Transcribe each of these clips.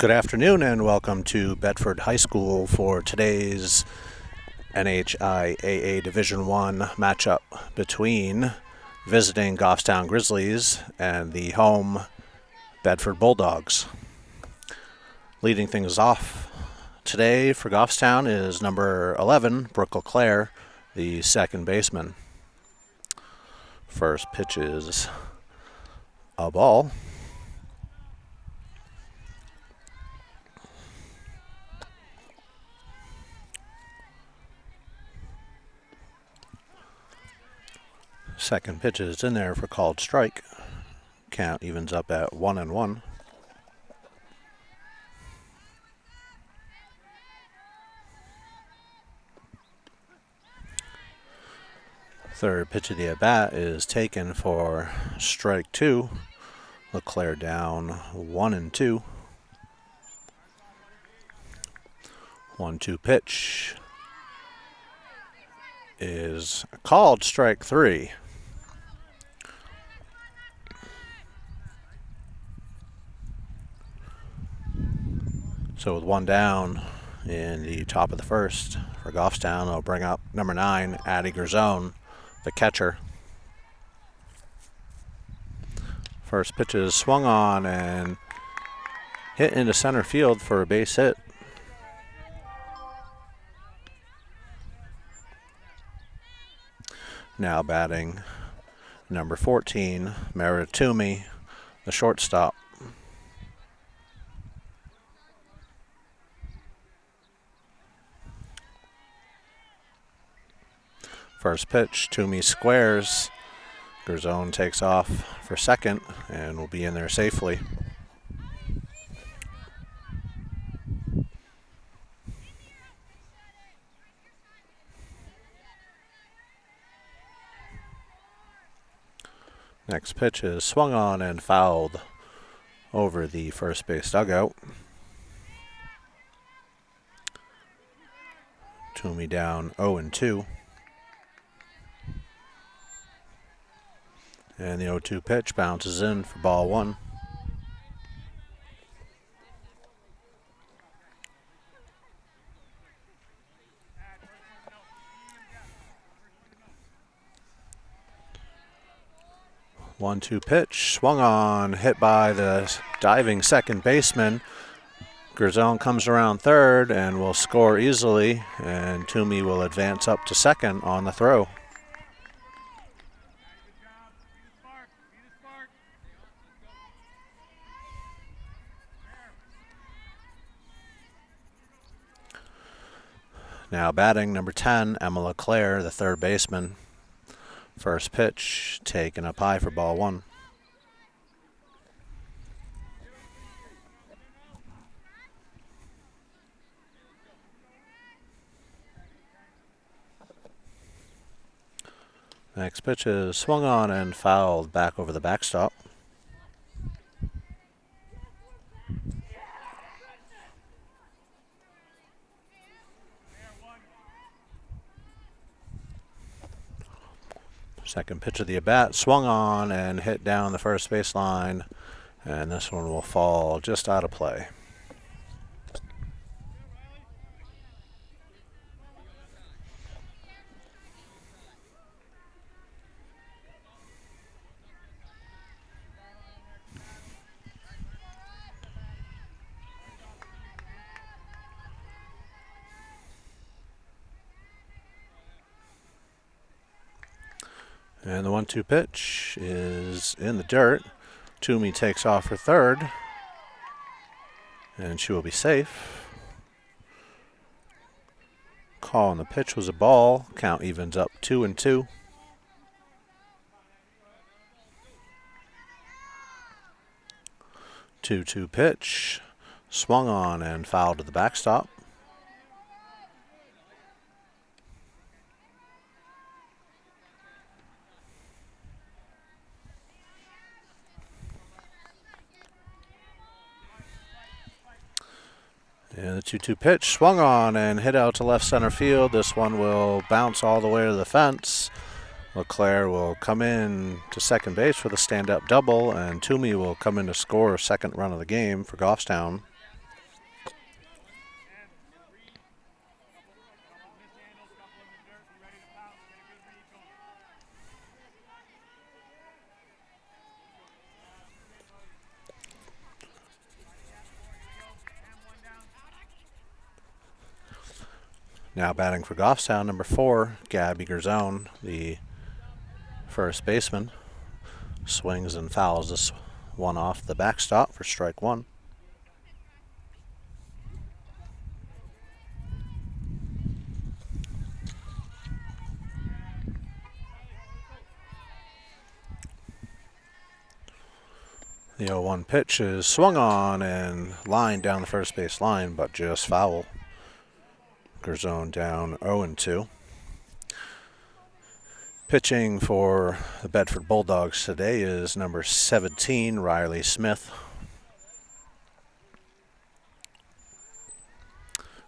Good afternoon and welcome to Bedford High School for today's NHIAA Division I matchup between visiting Goffstown Grizzlies and the home Bedford Bulldogs. Leading things off today for Goffstown is number 11, Brooke LeClaire, the second baseman. First pitch is a ball. Second pitch is in there for called strike. Count evens up at 1-1. Third pitch of the at-bat is taken for strike 2. LeClaire down 1-2. 1-2 pitch is called strike 3. So with one down in the top of the first for Goffstown, they'll bring up number 9, Addie Garzone, the catcher. First pitch is swung on and hit into center field for a base hit. Now batting number 14, Meredith Toomey, the shortstop. First pitch, Toomey squares. Garzone takes off for second and will be in there safely. Next pitch is swung on and fouled over the first base dugout. Toomey down 0-2. And the 0-2 pitch bounces in for ball 1. One-two pitch, swung on, hit by the diving second baseman. Garzone comes around third and will score easily, and Toomey will advance up to second on the throw. Now batting number 10, Emma LeClaire, the third baseman. First pitch taken up high for ball 1. Next pitch is swung on and fouled back over the backstop. Second pitch of the at-bat, swung on and hit down the first baseline, and this one will fall just out of play. And the 1-2 pitch is in the dirt. Toomey takes off for third, and she will be safe. Call on the pitch was a ball. Count evens up 2-2. Two-two pitch, swung on and fouled to the backstop. And the 2-2 pitch swung on and hit out to left center field. This one will bounce all the way to the fence. LeClaire will come in to second base with a stand-up double, and Toomey will come in to score a second run of the game for Goffstown. Now batting for Goffstown, number 4, Gabby Gerzone, the first baseman. Swings and fouls this one off the backstop for strike 1. The 0-1 pitch is swung on and lined down the first base line, but just foul. Gerzone down 0-2. Pitching for the Bedford Bulldogs today is number 17, Riley Smith.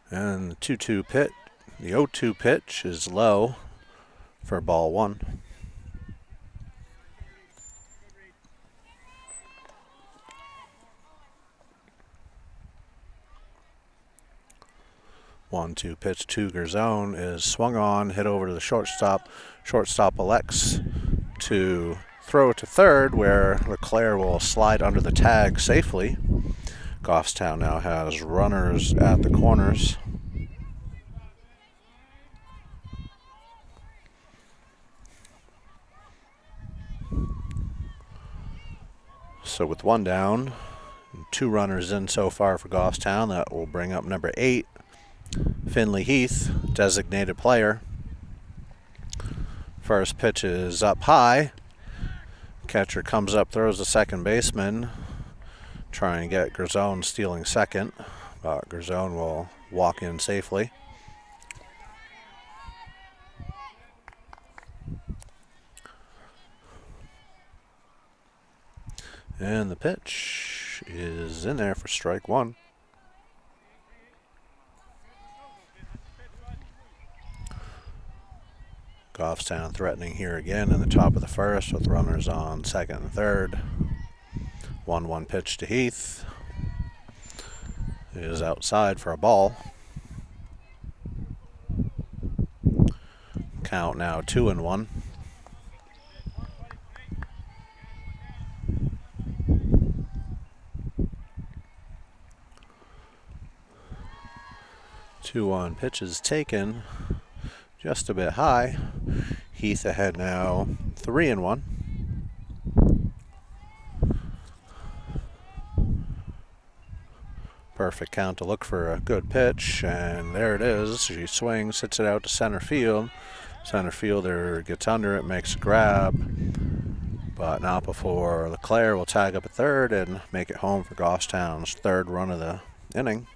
And the 2-2 pitch, the 0-2 pitch is low for ball 1. One-two pitch to Gerzone is swung on, hit over to the shortstop. Shortstop elects to throw to third, where LeClaire will slide under the tag safely. Goffstown now has runners at the corners. So with 1 down, 2 runners in so far for Goffstown, that will bring up number 8, Finley Heath, designated player. First pitch is up high. Catcher comes up, throws the second baseman. Try and get Gerzone stealing second, but Gerzone will walk in safely. And the pitch is in there for strike 1. Goffstown threatening here again in the top of the first with runners on second and third. 1-1 pitch to Heath. It is outside for a ball. Count now 2-1. Two-one pitch is taken. Just a bit high. Heath ahead now, 3-1. Perfect count to look for a good pitch, and there it is. She swings, hits it out to center field. Center fielder gets under it, makes a grab, but not before LeClaire will tag up at third and make it home for Goffstown's 3rd run of the inning.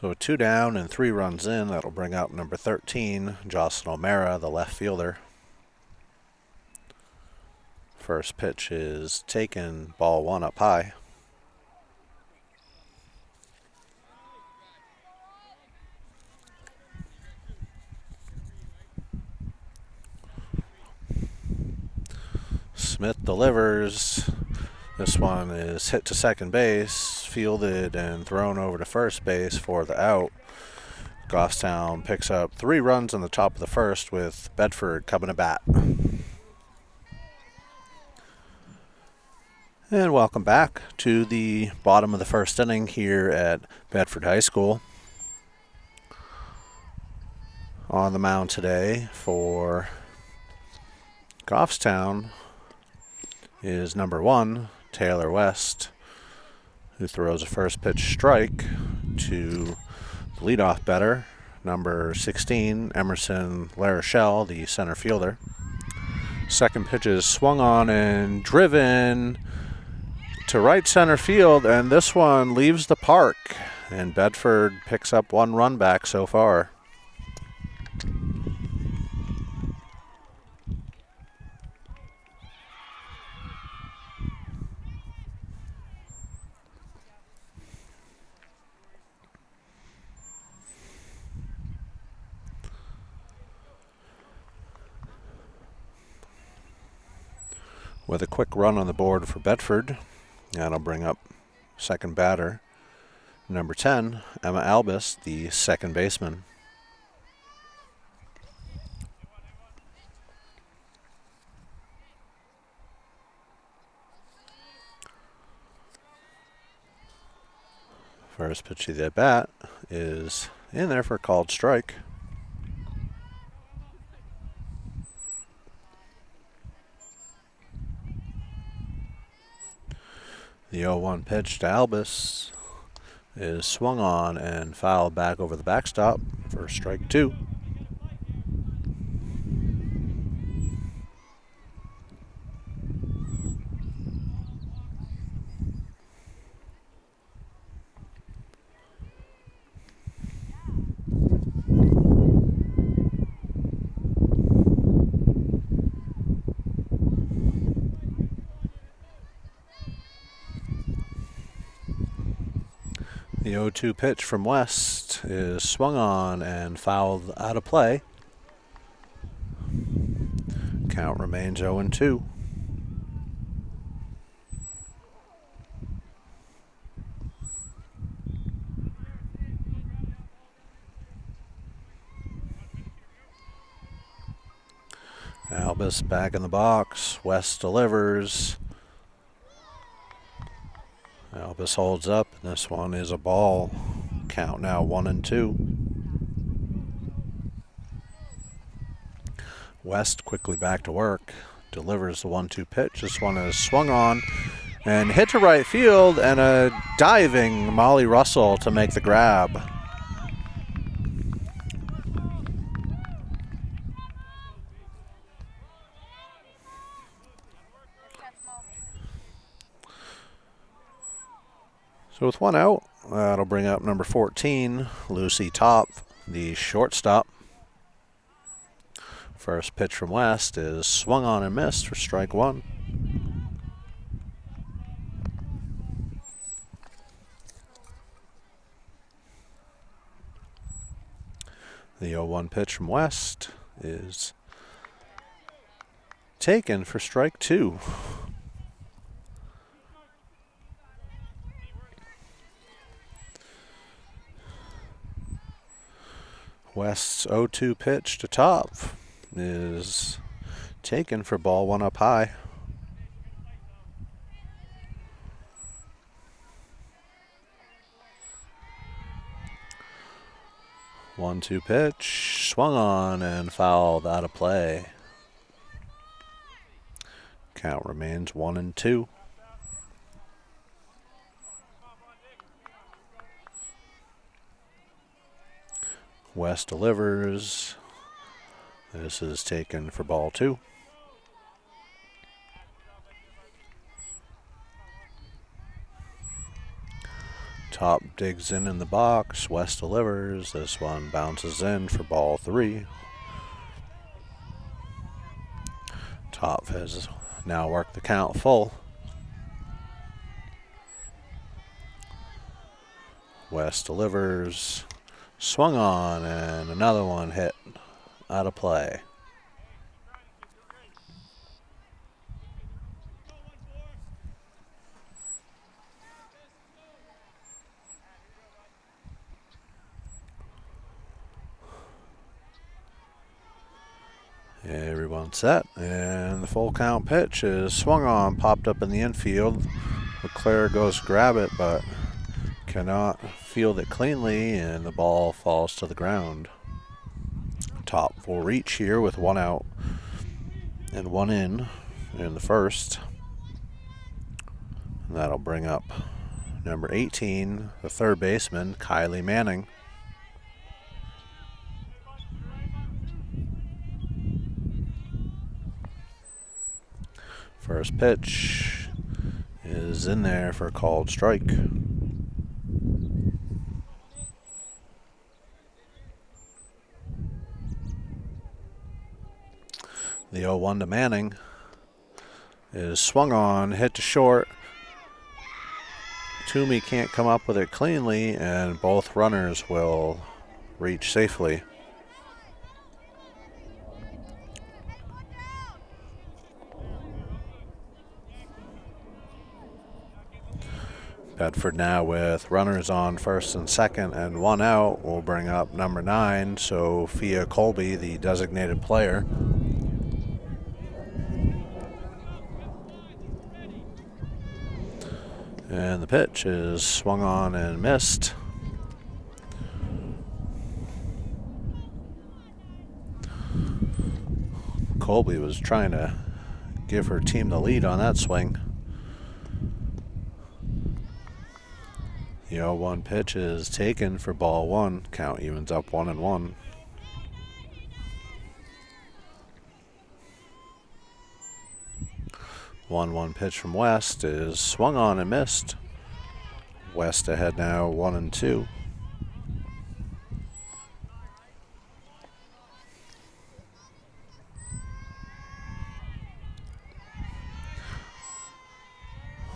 So 2 down and 3 runs in, that'll bring up number 13, Jocelyn O'Mara, the left fielder. First pitch is taken, ball 1 up high. Smith delivers. This one is hit to second base, fielded and thrown over to first base for the out. Goffstown picks up 3 runs on the top of the first with Bedford coming to bat. And welcome back to the bottom of the first inning here at Bedford High School. On the mound today for Goffstown is number 1, Taylor West, who throws a first pitch strike to the leadoff batter, number 16, Emerson LaRochelle, the center fielder. Second pitch is swung on and driven to right center field, and this one leaves the park, and Bedford picks up 1 run back so far. With a quick run on the board for Bedford, that'll bring up second batter, number 10, Emma Albus, the second baseman. First pitch of the at bat is in there for a called strike. The 0-1 pitch to Albus is swung on and fouled back over the backstop for strike 2. The 0-2 pitch from West is swung on and fouled out of play. Count remains 0-2. Albus back in the box. West delivers. Albus holds up, and this one is a ball. Count now 1-2. West quickly back to work. Delivers the 1-2 pitch. This one is swung on and hit to right field, and a diving Molly Russell to make the grab. So with 1 out, that'll bring up number 14, Lucy Top, the shortstop. First pitch from West is swung on and missed for strike 1. The 0-1 pitch from West is taken for strike 2. West's 0-2 pitch to Top is taken for ball 1 up high. One-two pitch, swung on and fouled out of play. Count remains 1-2. West delivers. This is taken for ball 2. Top digs in the box. West delivers. This one bounces in for ball 3. Top has now worked the count full. West delivers. Swung on, and another one hit out of play. Everyone's set, and the full count pitch is swung on, popped up in the infield. LeClaire goes to grab it, but cannot field it cleanly, and the ball falls to the ground. Top will reach here with 1 out and 1 in the first. And that'll bring up number 18, the third baseman, Kylie Manning. First pitch is in there for a called strike. The 0-1 to Manning is swung on, hit to short. Toomey can't come up with it cleanly, and both runners will reach safely. Bedford now with runners on first and second and 1 out will bring up number 9, Sophia Colby, the designated player. And the pitch is swung on and missed. Colby was trying to give her team the lead on that swing. The 0-1 pitch is taken for ball one. Count evens up 1-1. One pitch from West is swung on and missed. West ahead now 1-2.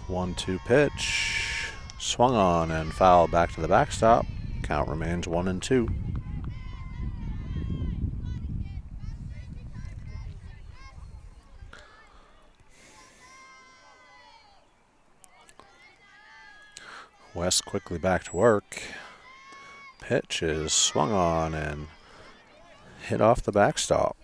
One-two pitch, swung on and fouled back to the backstop. Count remains 1-2. West quickly back to work. Pitch is swung on and hit off the backstop.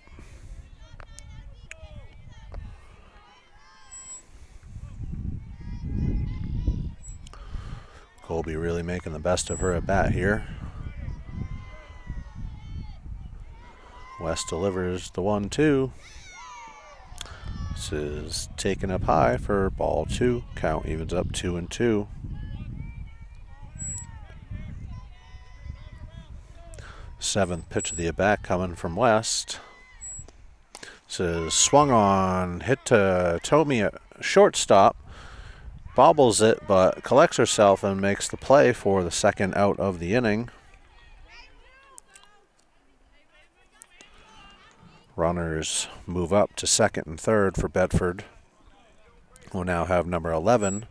Colby really making the best of her at bat here. West delivers the 1-2. This is taken up high for ball two. Count evens up 2-2. Seventh pitch of the at-bat coming from West. This is swung on, hit to Tomey at shortstop. Bobbles it, but collects herself and makes the play for the second out of the inning. Runners move up to second and third for Bedford. We'll now have number 11,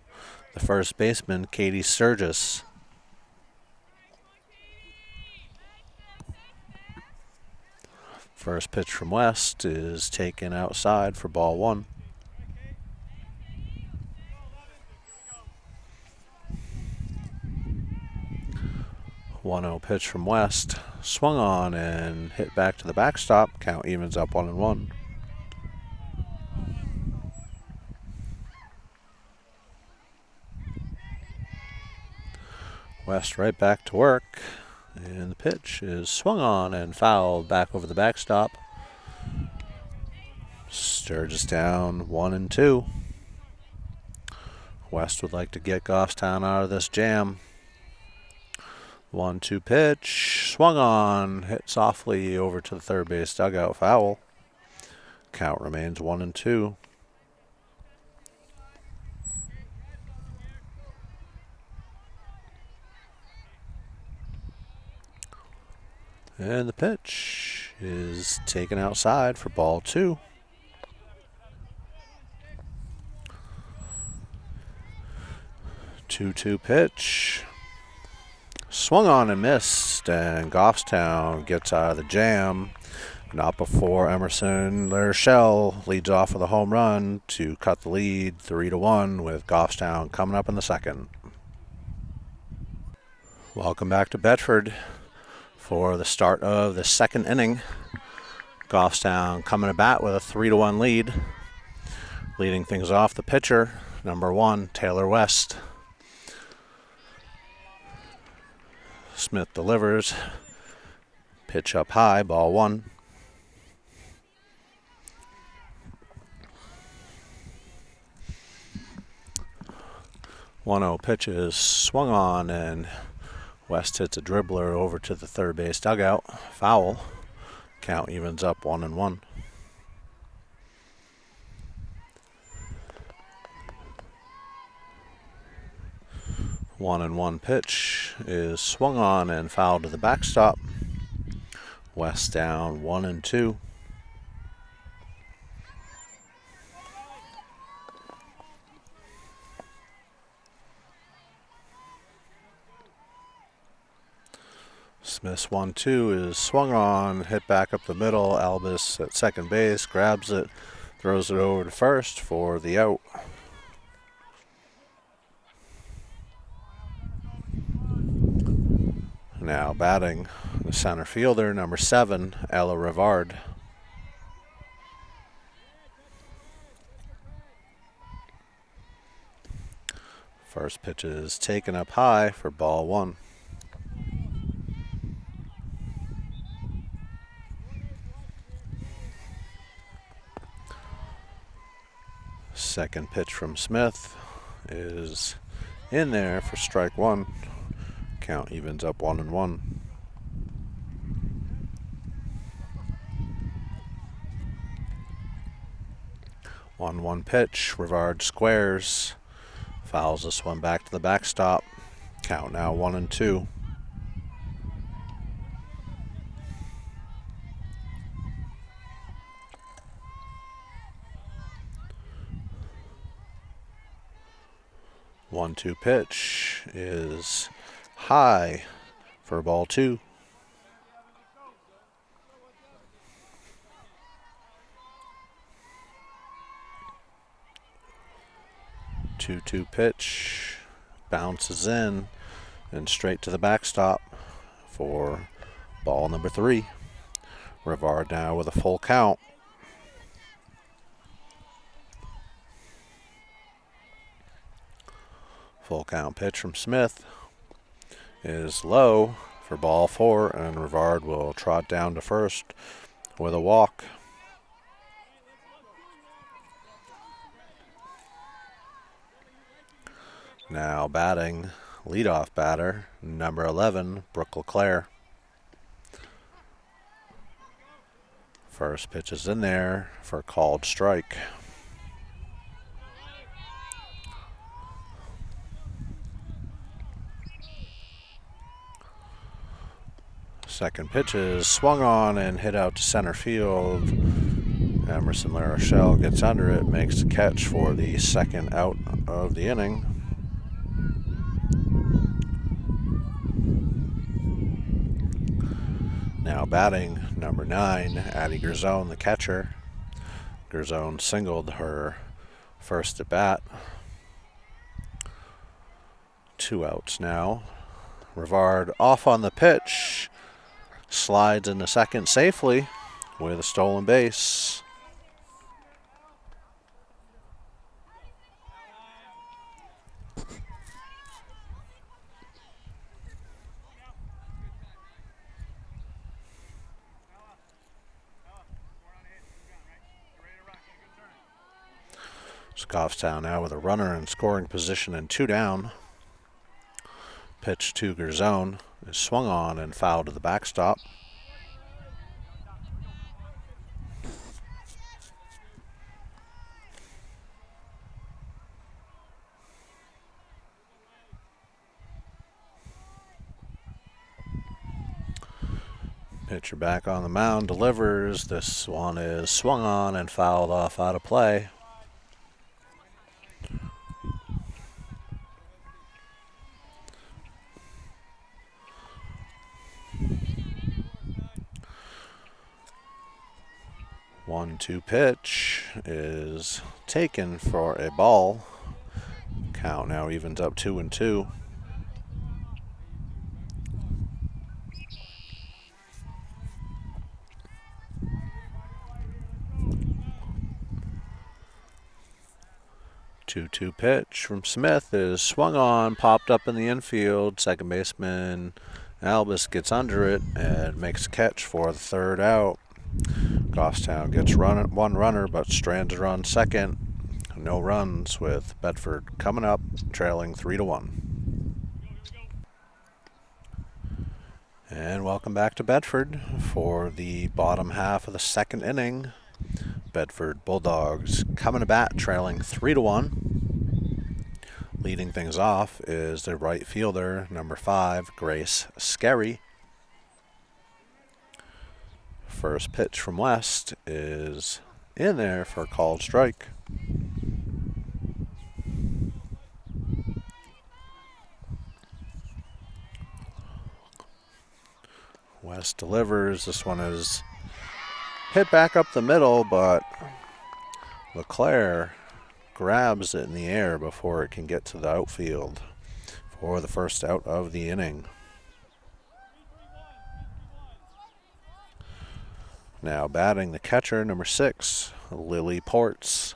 the first baseman, Katie Sturgis. First pitch from West is taken outside for ball one. One-0 pitch from West, swung on and hit back to the backstop. Count evens up 1-1. West right back to work, and the pitch is swung on and fouled back over the backstop. Sturgis down 1-2. West would like to get Goffstown out of this jam. 1-2 pitch, swung on, hit softly over to the third base dugout, foul. Count remains 1-2. And the pitch is taken outside for ball two. Two pitch. Swung on and missed, and Goffstown gets out of the jam. Not before Emerson Lerchelle leads off with a home run to cut the lead 3-1 with Goffstown coming up in the second. Welcome back to Bedford for the start of the second inning. Goffstown coming to bat with a 3-1 lead. Leading things off, the pitcher, number 1, Taylor West. Smith delivers. Pitch up high, ball one. One-0 pitch is swung on, and West hits a dribbler over to the third base dugout. Foul. Count evens up 1-1. One pitch is swung on and fouled to the backstop. West down 1-2. Smith's 1-2 is swung on, hit back up the middle. Albus at second base grabs it, throws it over to first for the out. Now batting the center fielder, number 7, Ella Rivard. First pitch is taken up high for ball one. Second pitch from Smith is in there for strike one. Count evens up 1-1. 1-1 pitch. Rivard squares. Fouls this one back to the backstop. Count now 1-2. One-two pitch is high for ball two. 2-2 pitch bounces in and straight to the backstop for ball number three. Rivard now with a full count. Full count pitch from Smith is low for ball four, and Rivard will trot down to first with a walk. Now batting, leadoff batter, number 11, Brooke LeClaire. First pitch is in there for a called strike. Second pitch is swung on and hit out to center field. Emerson LaRochelle gets under it, makes the catch for the second out of the inning. Now batting, number 9, Addie Garzone, the catcher. Garzone singled her first at bat. 2 outs now. Rivard off on the pitch. Slides into second safely with a stolen base. Goffstown now with a runner in scoring position and 2 down. Pitch to Garzone is swung on and fouled to the backstop. Pitcher back on the mound, delivers. This one is swung on and fouled off out of play. One-two pitch is taken for a ball. Count now evens up 2-2. Two-two pitch from Smith is swung on, popped up in the infield. Second baseman Albus gets under it and makes a catch for the third out. Goffstown gets one runner, but strands are on second. No runs with Bedford coming up, trailing 3-1. And welcome back to Bedford for the bottom half of the second inning. Bedford Bulldogs coming to bat, trailing 3-1. Leading things off is the right fielder, number 5, Grace Skerry. First pitch from West is in there for a called strike. West delivers. This one is hit back up the middle, but LeClaire grabs it in the air before it can get to the outfield for the first out of the inning. Now batting the catcher, number 6, Lily Ports.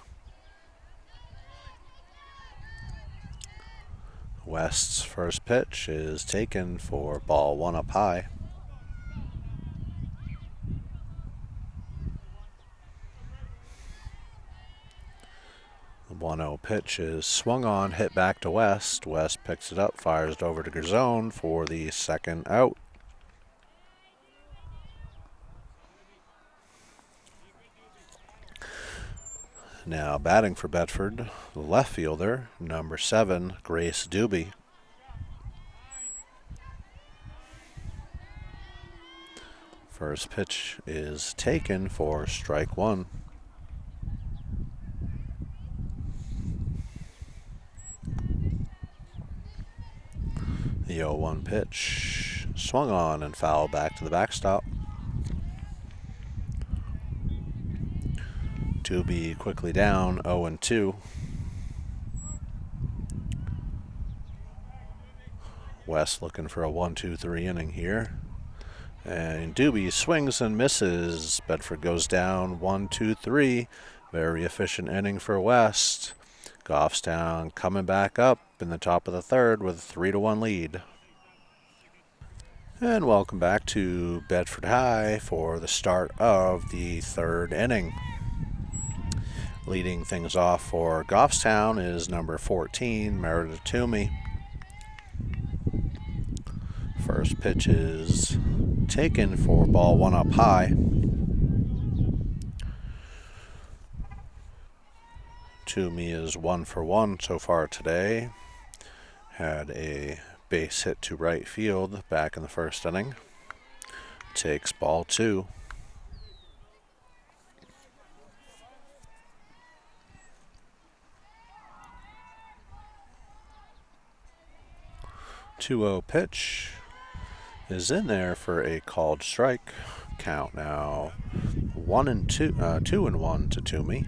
West's first pitch is taken for ball 1 up high. The 1-0 pitch is swung on, hit back to West. West picks it up, fires it over to Grzone for the second out. Now batting for Bedford, the left fielder, number 7, Grace Doobie. First pitch is taken for strike 1. The 0-1 pitch swung on and fouled back to the backstop. Doobie quickly down, 0-2. West looking for a 1-2-3 inning here. And Doobie swings and misses. Bedford goes down 1-2-3. Very efficient inning for West. Goffstown coming back up in the top of the third with a 3-1 lead. And welcome back to Bedford High for the start of the third inning. Leading things off for Goffstown is number 14, Meredith Toomey. First pitch is taken for ball 1 up high. Toomey is 1 for 1 so far today. Had a base hit to right field back in the first inning. Takes ball 2. 2-0 pitch is in there for a called strike. Count now 2-1 to Toomey.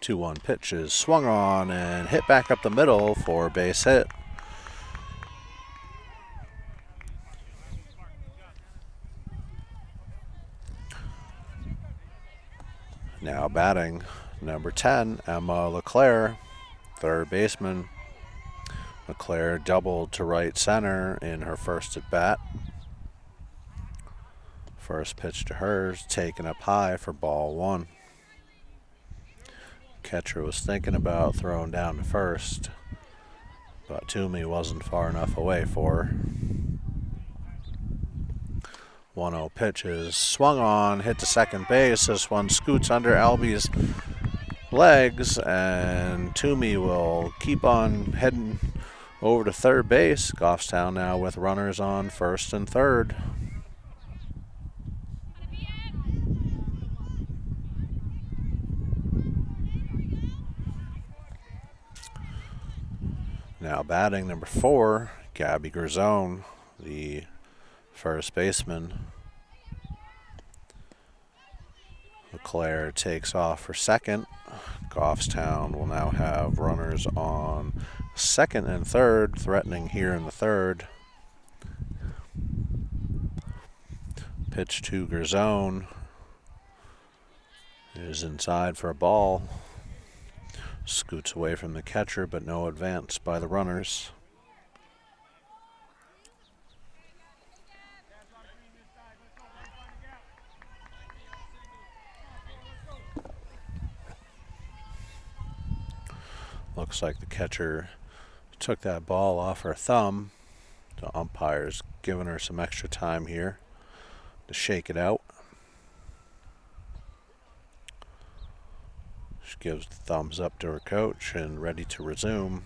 The 2-1 pitch is swung on and hit back up the middle for a base hit. Now batting, number 10, Emma LeClaire, third baseman. LeClaire doubled to right center in her first at bat. First pitch to her, taken up high for ball 1. Catcher was thinking about throwing down to first, but Toomey wasn't far enough away for her. 1-0 pitch is swung on, hit to second base. This one scoots under Albie's legs, and Toomey will keep on heading over to third base. Goffstown now with runners on first and third. Now batting, number 4, Gabby Grzone, the first baseman. LeClaire takes off for second. Goffstown will now have runners on second and third, threatening here in the third. Pitch to Grzone is inside for a ball. Scoots away from the catcher, but no advance by the runners. Looks like the catcher took that ball off her thumb. The umpire's giving her some extra time here to shake it out. She gives the thumbs up to her coach and ready to resume.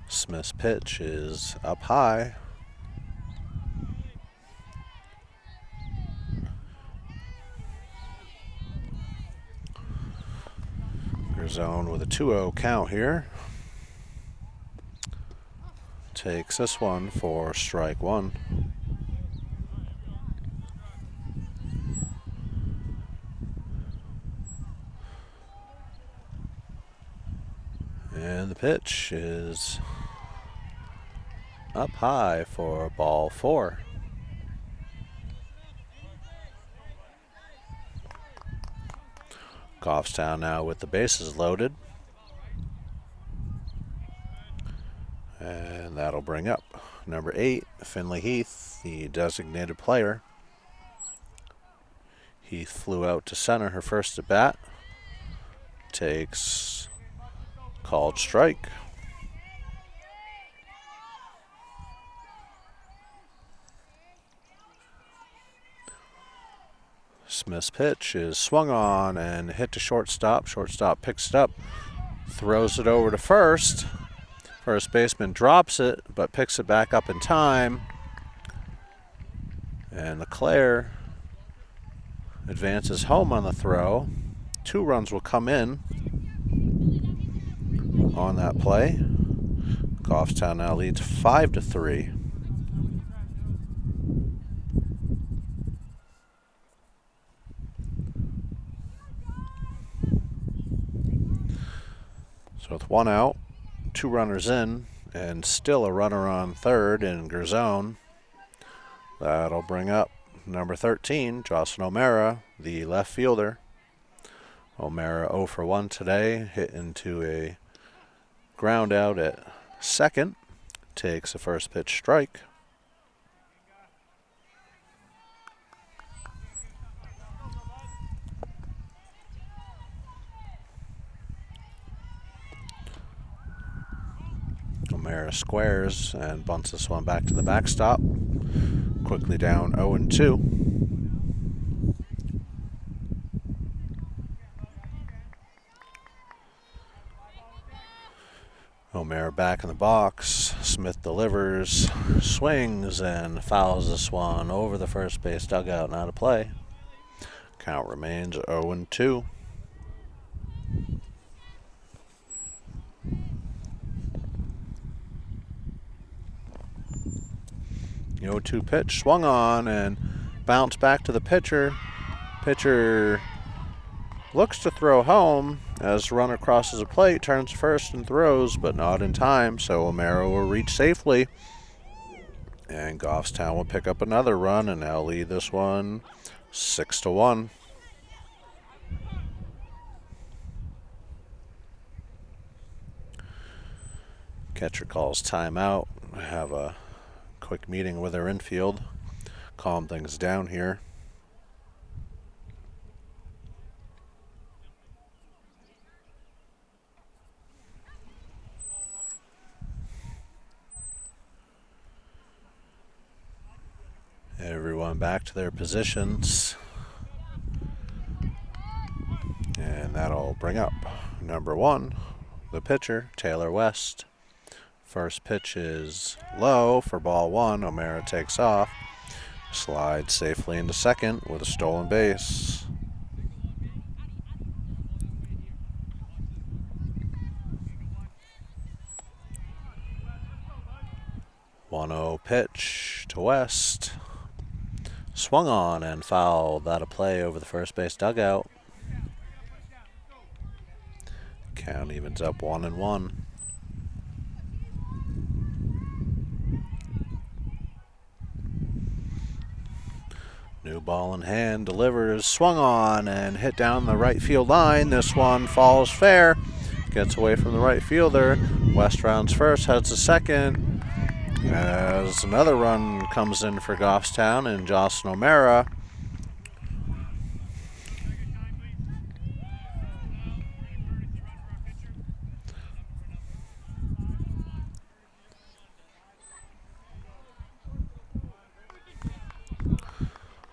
Smith's pitch is up high. Zone with a 2-0 count here. Takes this one for strike 1. And the pitch is up high for ball 4. Goffstown now with the bases loaded. And that'll bring up number 8, Finley Heath, the designated player. Heath flew out to center her first at bat. Takes called strike. Smith's pitch is swung on and hit to shortstop. Shortstop picks it up, throws it over to first. First baseman drops it, but picks it back up in time. And LeClaire advances home on the throw. 2 runs will come in on that play. Goffstown now leads 5-3. So with 1 out, 2 runners in, and still a runner on third in Gerzone. That'll bring up number 13, Jocelyn O'Mara, the left fielder. O'Mara 0 for 1 today, hit into a ground out at second. Takes a first pitch strike. O'Mara squares and bunts this one back to the backstop. Quickly down 0-2. O'Mara back in the box. Smith delivers, swings, and fouls this one over the first base dugout and out of play. Count remains 0-2. The 0-2 pitch swung on and bounced back to the pitcher. Pitcher looks to throw home as the runner crosses the plate, turns first and throws, but not in time, so O'Mara will reach safely. And Goffstown will pick up another run and now lead this one 6-1. Catcher calls timeout. Have a quick meeting with our infield. Calm things down here. Everyone back to their positions. And that'll bring up number 1, the pitcher, Taylor West. First pitch is low for ball 1. O'Mara takes off. Slides safely into second with a stolen base. 1-0 pitch to West. Swung on and fouled. Out of play over the first base dugout. Count evens up 1-1. New ball in hand, delivers, swung on and hit down the right field line. This one falls fair, gets away from the right fielder. West rounds first, heads to second. As another run comes in for Goffstown and Jocelyn O'Mara.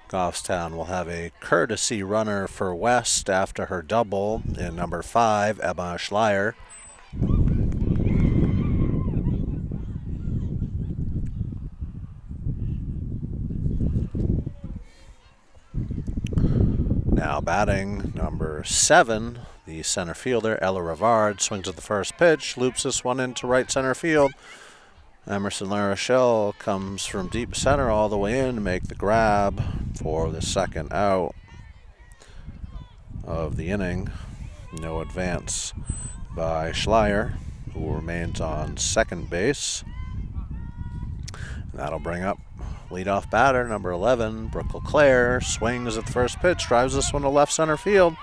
Goffstown will have a courtesy runner for West after her double in number 5, Emma Schleier. Now batting number 7, the center fielder, Ella Rivard, swings at the first pitch, loops this one into right center field. Emerson LaRochelle comes from deep center all the way in to make the grab for the second out of the inning. No advance by Schleier, who remains on second base. And that'll bring up leadoff batter, number 11, Brooke LeClaire. Swings at the first pitch, drives this one to left center field.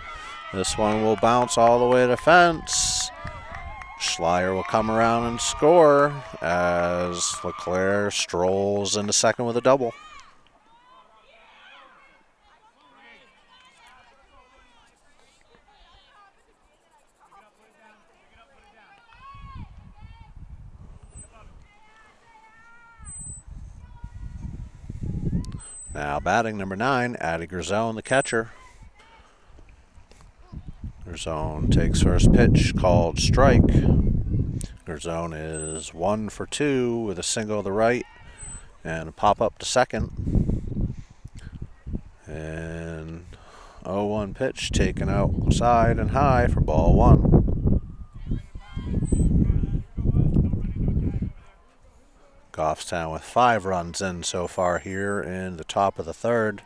This one will bounce all the way to fence. Schleier will come around and score as LeClaire strolls into second with a double. Now batting number 9, Addie Grisone, the catcher. Grisone takes first pitch, called strike. Grisone is 1 for 2 with a single to the right and a pop up to second. And 0-1 pitch taken outside and high for ball 1. Goffstown with 5 runs in so far here in the top of the third.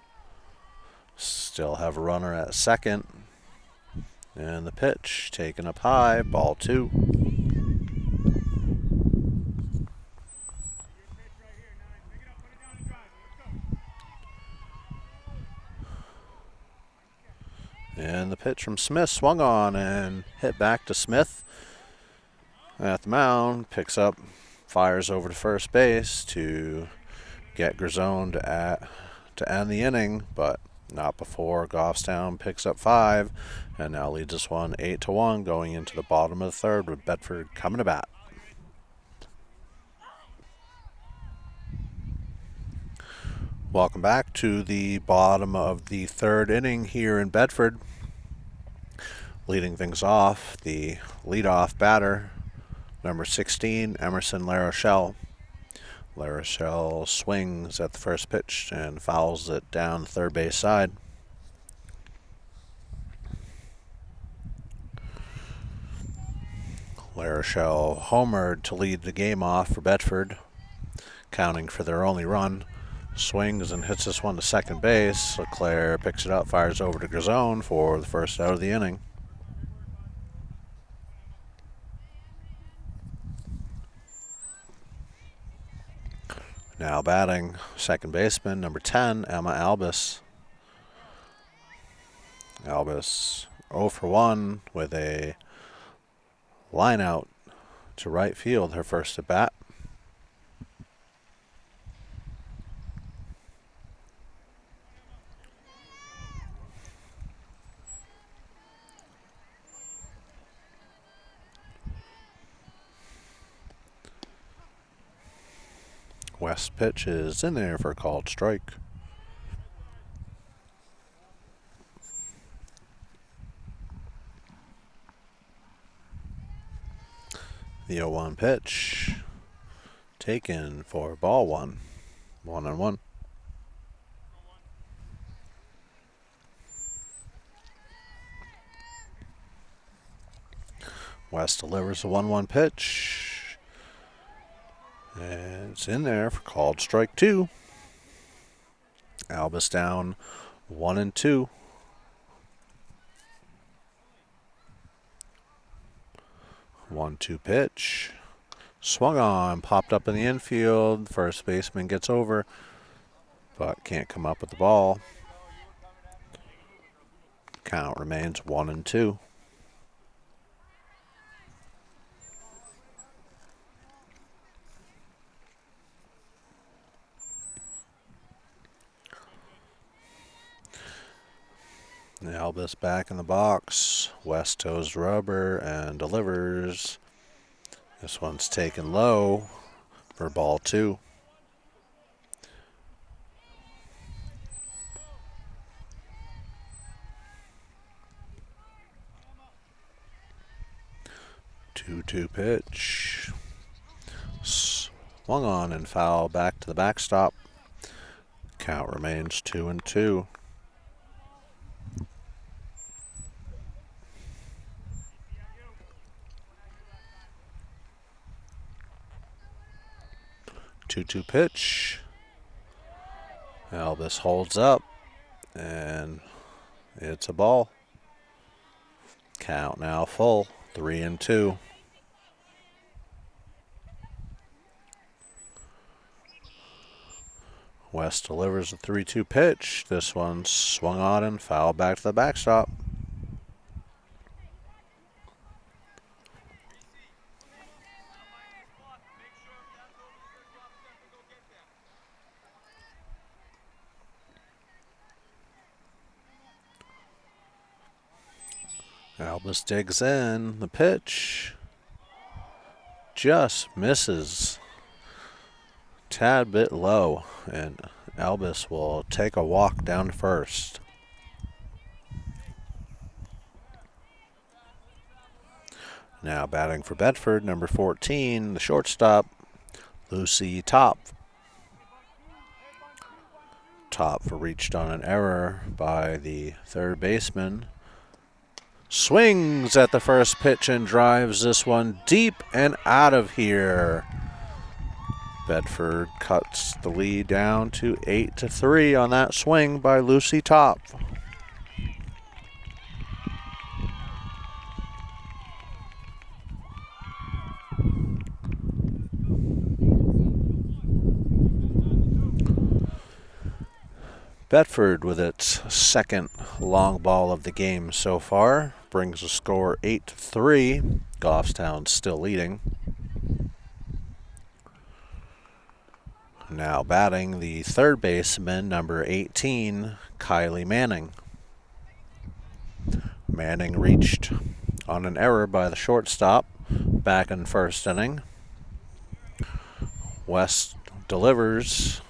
Still have a runner at second. And the pitch taken up high, ball 2. And the pitch from Smith swung on and hit back to Smith at the mound. Picks up, fires over to first base to get Grisone to end the inning, but not before Goffstown picks up 5 and now leads this one 8-1 going into the bottom of the third with Bedford coming to bat. Welcome back to the bottom of the third inning here in Bedford. Leading things off, the leadoff batter, number 16, Emerson LaRochelle. LaRochelle swings at the first pitch and fouls it down the third base side. LaRochelle homered to lead the game off for Bedford, counting for their only run. Swings and hits this one to second base. LeClaire picks it up, fires over to Grisone for the first out of the inning. Now batting, second baseman, number 10, Emma Albus. Albus 0 for 1 with a line out to right field, her first at bat. West pitch is in there for a called strike. The 0-1 pitch taken for ball 1. 1-1. West delivers a 1-1 pitch. And it's in there for called strike 2. Albus down 1-2. 1-2 pitch. Swung on, popped up in the infield. First baseman gets over, but can't come up with the ball. Count remains 1-2. Albus back in the box. West toes rubber and delivers. This one's taken low for ball 2. Two pitch. Swung on and foul back to the backstop. Count remains 2-2. Two pitch. Albus holds up and it's a ball. Count now full, 3-2. West delivers a 3-2 pitch. This one's swung on and fouled back to the backstop. Albus digs in. The pitch just misses. Tad bit low, and Albus will take a walk down to first. Now batting for Bedford, number 14, the shortstop, Lucy Top. Top reached on an error by the third baseman. Swings at the first pitch and drives this one deep and out of here. Bedford cuts the lead down to 8-3 on that swing by Lucy Top. Bedford, with its second long ball of the game so far, brings the score 8-3. Goffstown still leading. Now batting the third baseman, number 18, Kylie Manning. Manning reached on an error by the shortstop back in first inning. West delivers.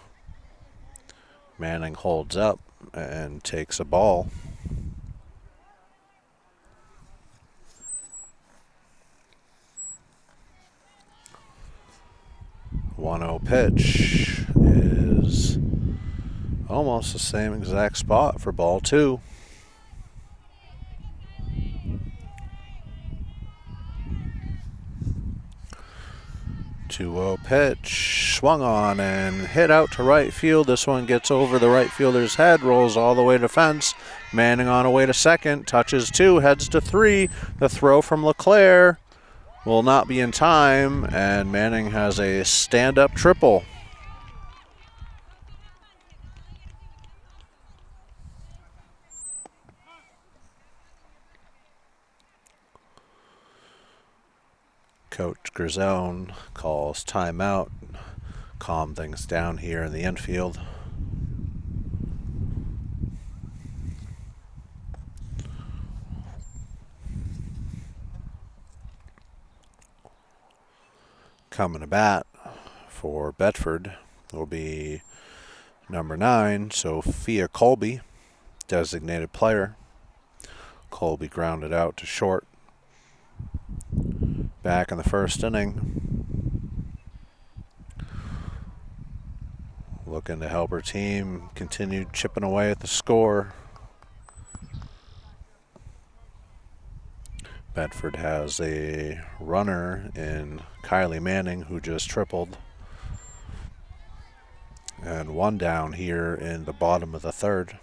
Manning holds up and takes a ball. One-0 pitch is almost the same exact spot for ball two. 2-0 pitch, swung on and hit out to right field. This one gets over the right fielder's head, rolls all the way to fence. Manning on away to second, touches two, heads to three. The throw from LeClaire will not be in time, and Manning has a stand-up triple. Coach Grisone calls timeout, calm things down here in the infield. Coming to bat for Bedford will be number 9, Sophia Colby, designated player. Colby grounded out to short back in the first inning. Looking to help her team continue chipping away at the score. Bedford has a runner in Kylie Manning, who just tripled. And one down here in the bottom of the third.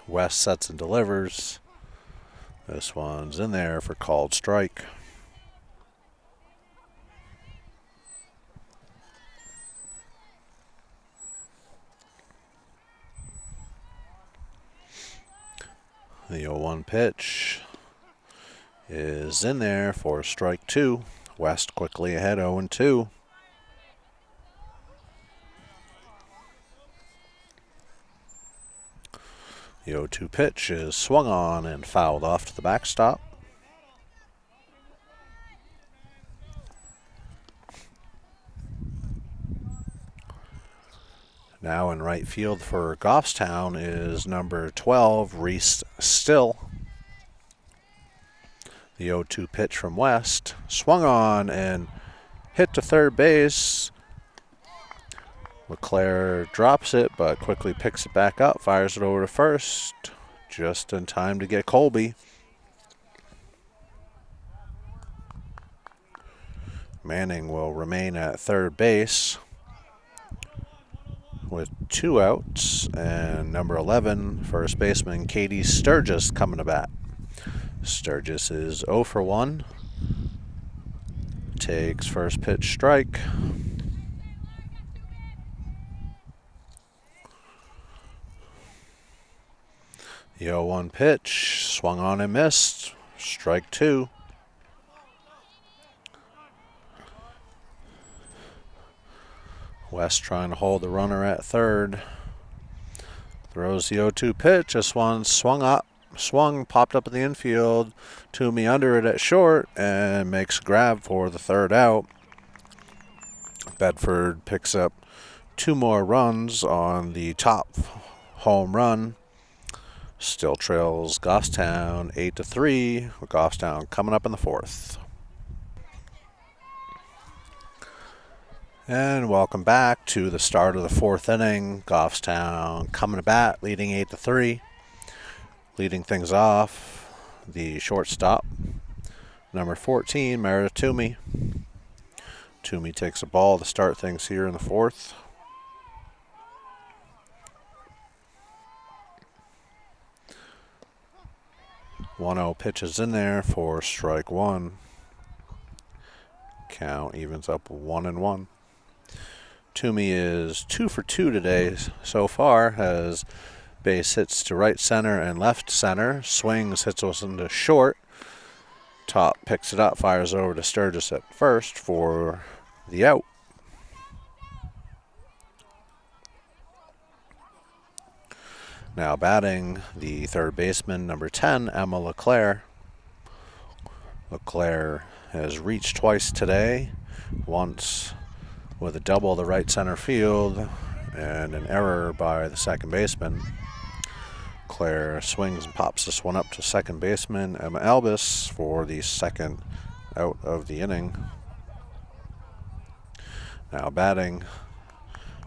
West sets and delivers. This one's in there for called strike. The 0-1 pitch is in there for strike 2. West quickly ahead, 0-2. The 0-2 pitch is swung on and fouled off to the backstop. Now in right field for Goffstown is number 12, Reese Still. The 0-2 pitch from West, swung on and hit to third base. LeClaire drops it, but quickly picks it back up, fires it over to first, just in time to get Colby. Manning will remain at third base with 2 outs, and number 11, first baseman Katie Sturgis, coming to bat. Sturgis is 0 for 1. Takes first pitch strike. The 0-1 pitch, swung on and missed. Strike 2. West trying to hold the runner at third. Throws the 0-2 pitch. This one swung up swung, popped up in the infield. Toomey under it at short and makes a grab for the third out. Bedford picks up 2 more runs on the top home run. Still trails Goffstown 8-3, with Goffstown coming up in the 4th. And welcome back to the start of the 4th inning. Goffstown coming to bat, leading 8-3. Leading things off, the shortstop, number 14, Meredith Toomey. Toomey takes a ball to start things here in the 4th. One-zero pitches in there for strike one. Count evens up 1-1. Toomey is 2 for 2 today so far. Has base hits to right center and left center. Swings, hits us into short. Top picks it up, fires over to Sturgis at first for the out. Now batting, the third baseman, number 10, Emma LeClaire. LeClaire has reached twice today, once with a double to right center field and an error by the second baseman. Claire swings and pops this one up to second baseman Emma Albus for the second out of the inning. Now batting,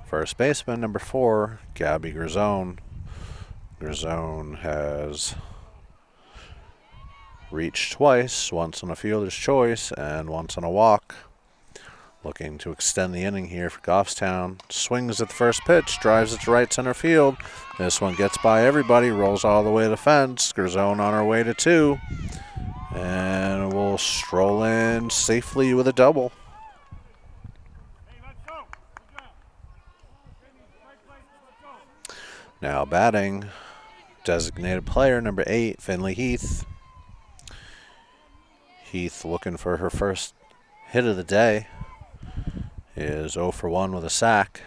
first baseman, number 4, Gabby Grisone. Grisone has reached twice, once on a fielder's choice and once on a walk. Looking to extend the inning here for Goffstown. Swings at the first pitch, drives it to right center field. This one gets by everybody, rolls all the way to the fence. Grisone on her way to 2. And will stroll in safely with a double. Now batting, designated player number 8, Finley Heath. Heath looking for her first hit of the day. Is 0 for 1 with a sack.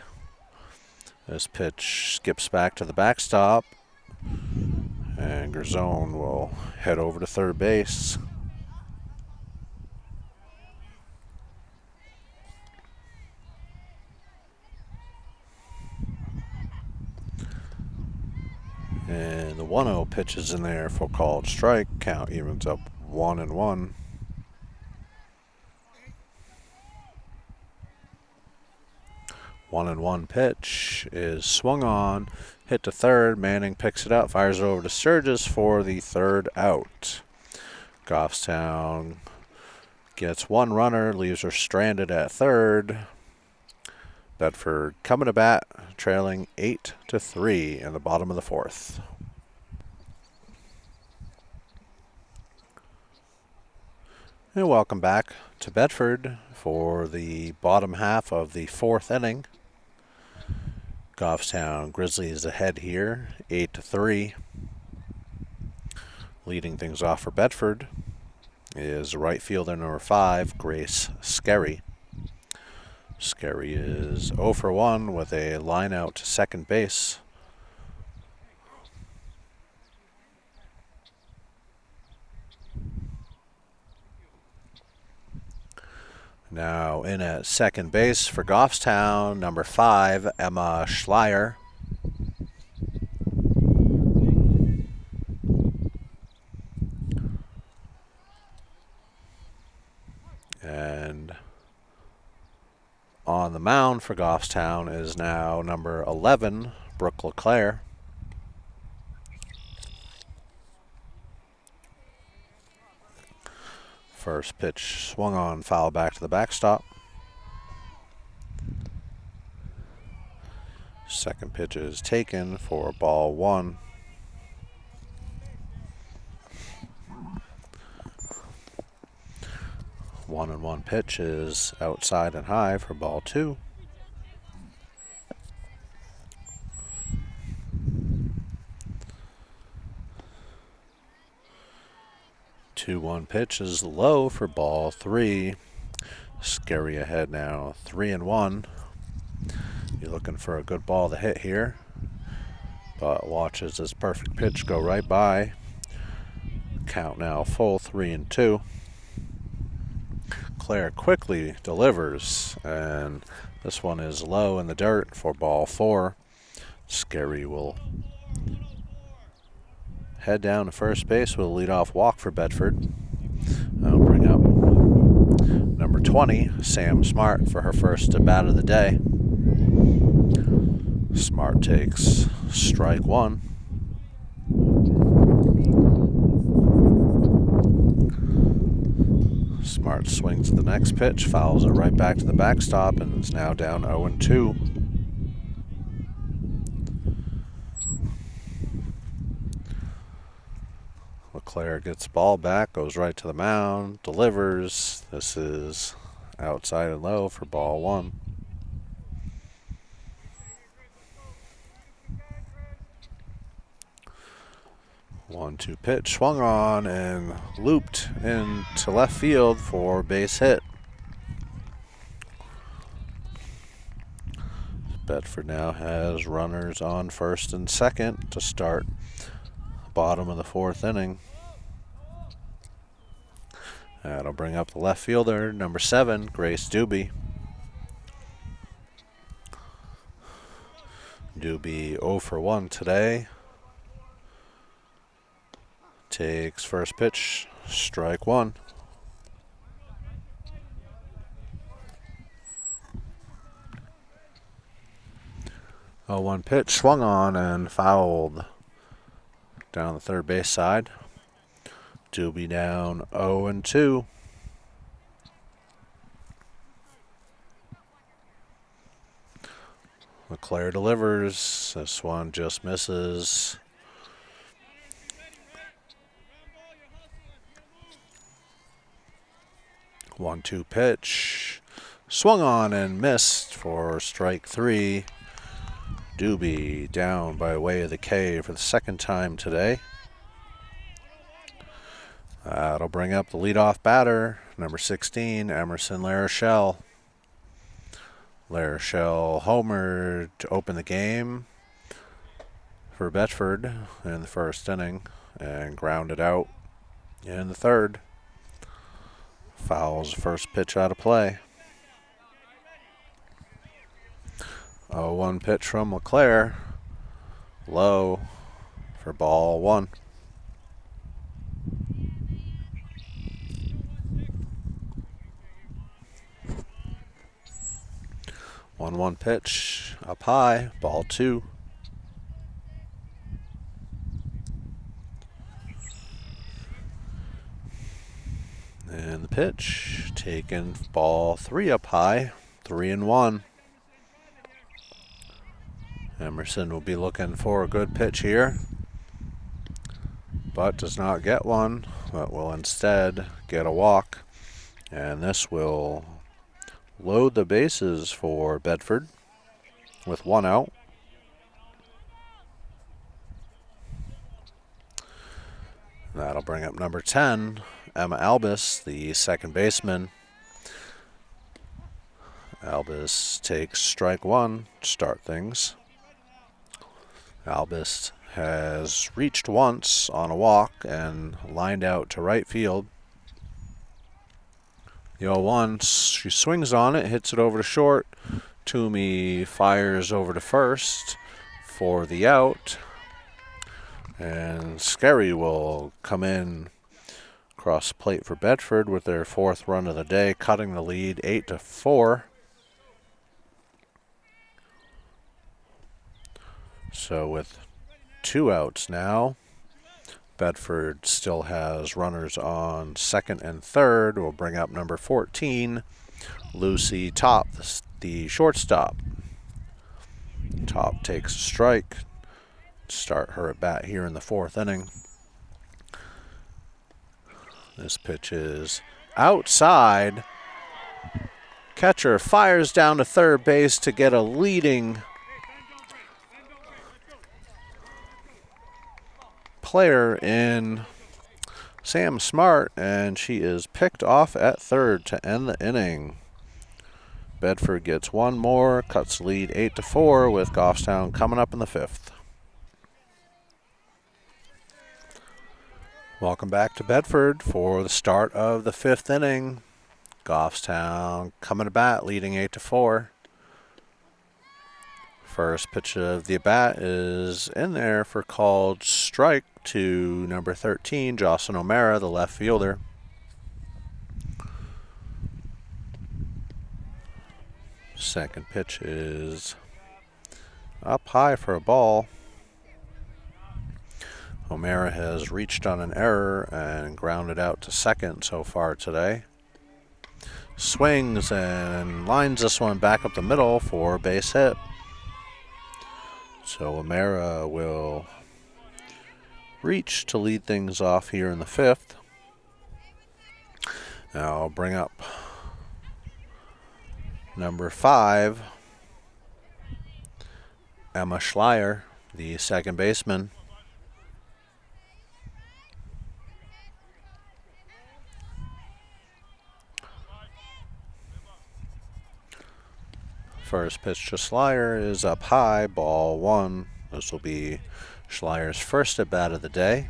This pitch skips back to the backstop. And Grisone will head over to third base. And the 1-0 pitch is in there for called strike. Count evens up 1-1. One and one pitch is swung on, hit to third. Manning picks it up, fires it over to Sturgis for the third out. Goffstown gets 1 runner, leaves her stranded at third. Bedford coming to bat, trailing 8-3 in the bottom of the 4th. And welcome back to Bedford for the bottom half of the 4th inning. Goffstown Grizzlies ahead here, 8-3. Leading things off for Bedford is right fielder number 5, Grace Skerry. Skerry is 0 for 1 with a line out to second base. Now in at second base for Goffstown, number 5, Emma Schleier. And on the mound for Goffstown is now number 11, Brooke LeClaire. First pitch swung on, foul back to the backstop. Second pitch is taken for ball 1. One and one pitch is outside and high for ball 2. Two one pitch is low for ball 3. Scary ahead now, 3-1. You're looking for a good ball to hit here, but watches this perfect pitch go right by. Count now full 3-2. Claire quickly delivers, and this one is low in the dirt for ball 4. Scary will head down to first base with a leadoff walk for Bedford. I'll bring up number 20, Sam Smart, for her first at bat of the day. Smart takes strike 1. Smart swings at the next pitch, fouls it right back to the backstop, and is now down 0-2. LeClaire gets the ball back, goes right to the mound, delivers. This is outside and low for ball 1. One-two pitch, swung on and looped into left field for base hit. Bedford now has runners on first and second to start bottom of the 4th inning. That'll bring up the left fielder, number 7, Grace Doobie. Doobie 0 for 1 today. Takes first pitch, strike 1. A 1 pitch, swung on and fouled down the third base side. Doobie down 0-2. LeClaire delivers. This one just misses. One-two pitch, swung on and missed for strike 3. Doobie down by way of the K for the second time today. That'll bring up the leadoff batter, number 16, Emerson LaRochelle. LaRochelle homered to open the game for Bedford in the first inning and grounded out in the third. Fouls first pitch out of play. 0-1 pitch from LeClaire. Low for ball 1. One pitch up high, ball 2. And the pitch taken, ball 3 up high, 3-1. Emerson will be looking for a good pitch here, but does not get one, but will instead get a walk. And this will load the bases for Bedford with 1 out. That'll bring up number 10, Emma Albus, the second baseman. Albus takes strike 1 to start things. Albus has reached once on a walk and lined out to right field. The 0-1, she swings on it, hits it over to short. Toomey fires over to first for the out. And Scary will come in across the plate for Bedford with their 4th run of the day, cutting the lead 8-4. So with 2 outs now, Bedford still has runners on second and third. We'll bring up number 14, Lucy Top, the shortstop. Top takes a strike. Start her at bat here in the 4th inning. This pitch is outside. Catcher fires down to third base to get a leading player in Sam Smart, and she is picked off at third to end the inning. Bedford gets 1 more, cuts the lead 8-4 with Goffstown coming up in the 5th. Welcome back to Bedford for the start of the 5th inning. Goffstown coming to bat, leading 8-4. First pitch of the at-bat is in there for called strike to number 13, Jocelyn O'Mara, the left fielder. Second pitch is up high for a ball. O'Mara has reached on an error and grounded out to second so far today. Swings and lines this one back up the middle for a base hit. So O'Mara will reach to lead things off here in the 5th. Now I'll bring up number 5, Emma Schleier, the second baseman. First pitch to Schleier is up high, ball 1. This will be Schleier's first at bat of the day.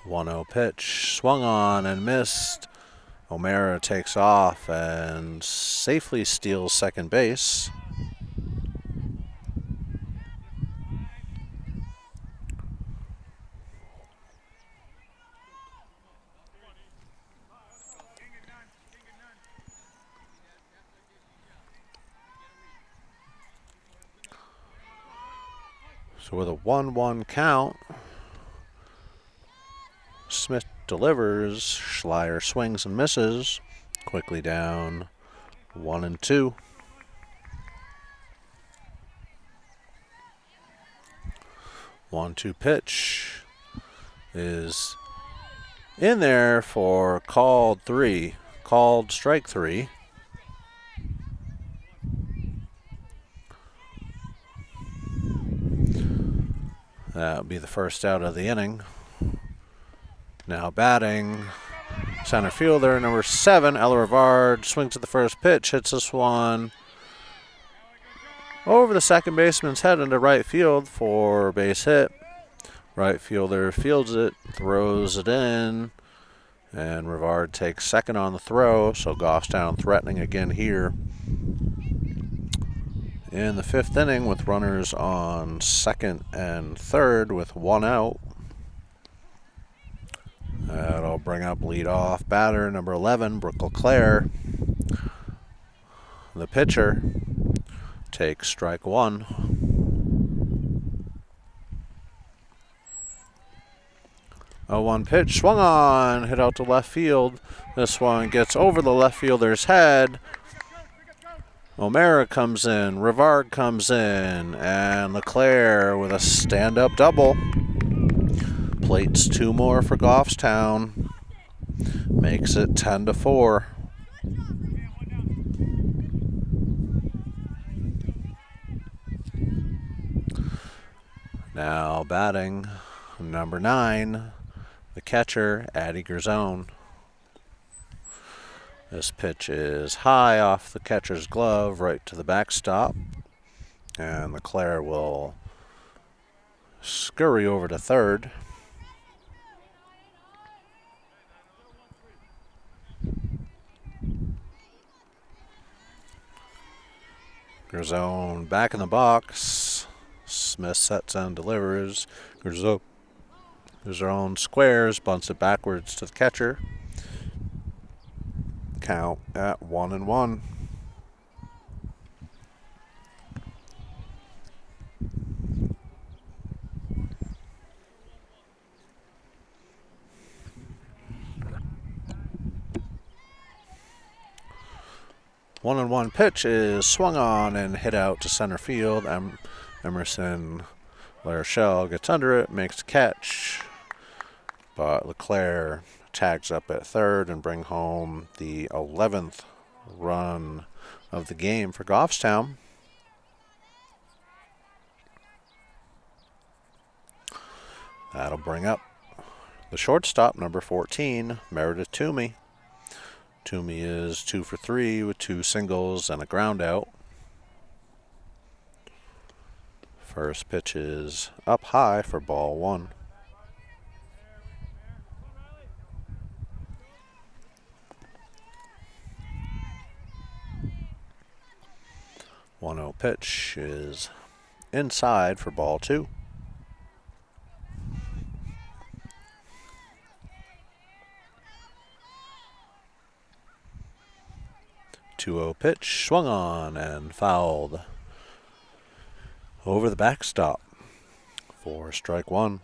One-0 pitch, swung on and missed. O'Mara takes off and safely steals second base. So with a 1-1 count, Smith delivers. Schleier swings and misses. Quickly down 1-2. One-two pitch is in there for called strike 3. That would be the first out of the inning. Now batting, center fielder, number 7, Ella Rivard, swings at the first pitch, hits this one over the second baseman's head into right field for a base hit. Right fielder fields it, throws it in, and Rivard takes second on the throw, so Goffstown threatening again here in the 5th inning with runners on second and third with 1 out. That'll bring up leadoff batter number 11, Brooke LeClaire. The pitcher takes strike 1. A 1 pitch, swung on, hit out to left field. This one gets over the left fielder's head. O'Mara comes in, Rivard comes in, and LeClaire with a stand-up double. Plates 2 more for Goffstown. Makes it 10-4. Now batting, number 9, the catcher, Addie Gerzone. This pitch is high off the catcher's glove right to the backstop. And LeClaire will scurry over to third. Gerzone back in the box. Smith sets and delivers. Gerzone squares, bunts it backwards to the catcher. Count at 1-1. One pitch is swung on and hit out to center field. Emerson Larochelle gets under it, makes a catch, but LeClaire tags up at third and bring home the 11th run of the game for Goffstown. That'll bring up the shortstop, number 14, Meredith Toomey. Toomey is 2 for 3 with 2 singles and a ground out. First pitch is up high for ball one. 1-0 pitch is inside for ball two. Two-0 pitch, swung on and fouled over the backstop for strike one.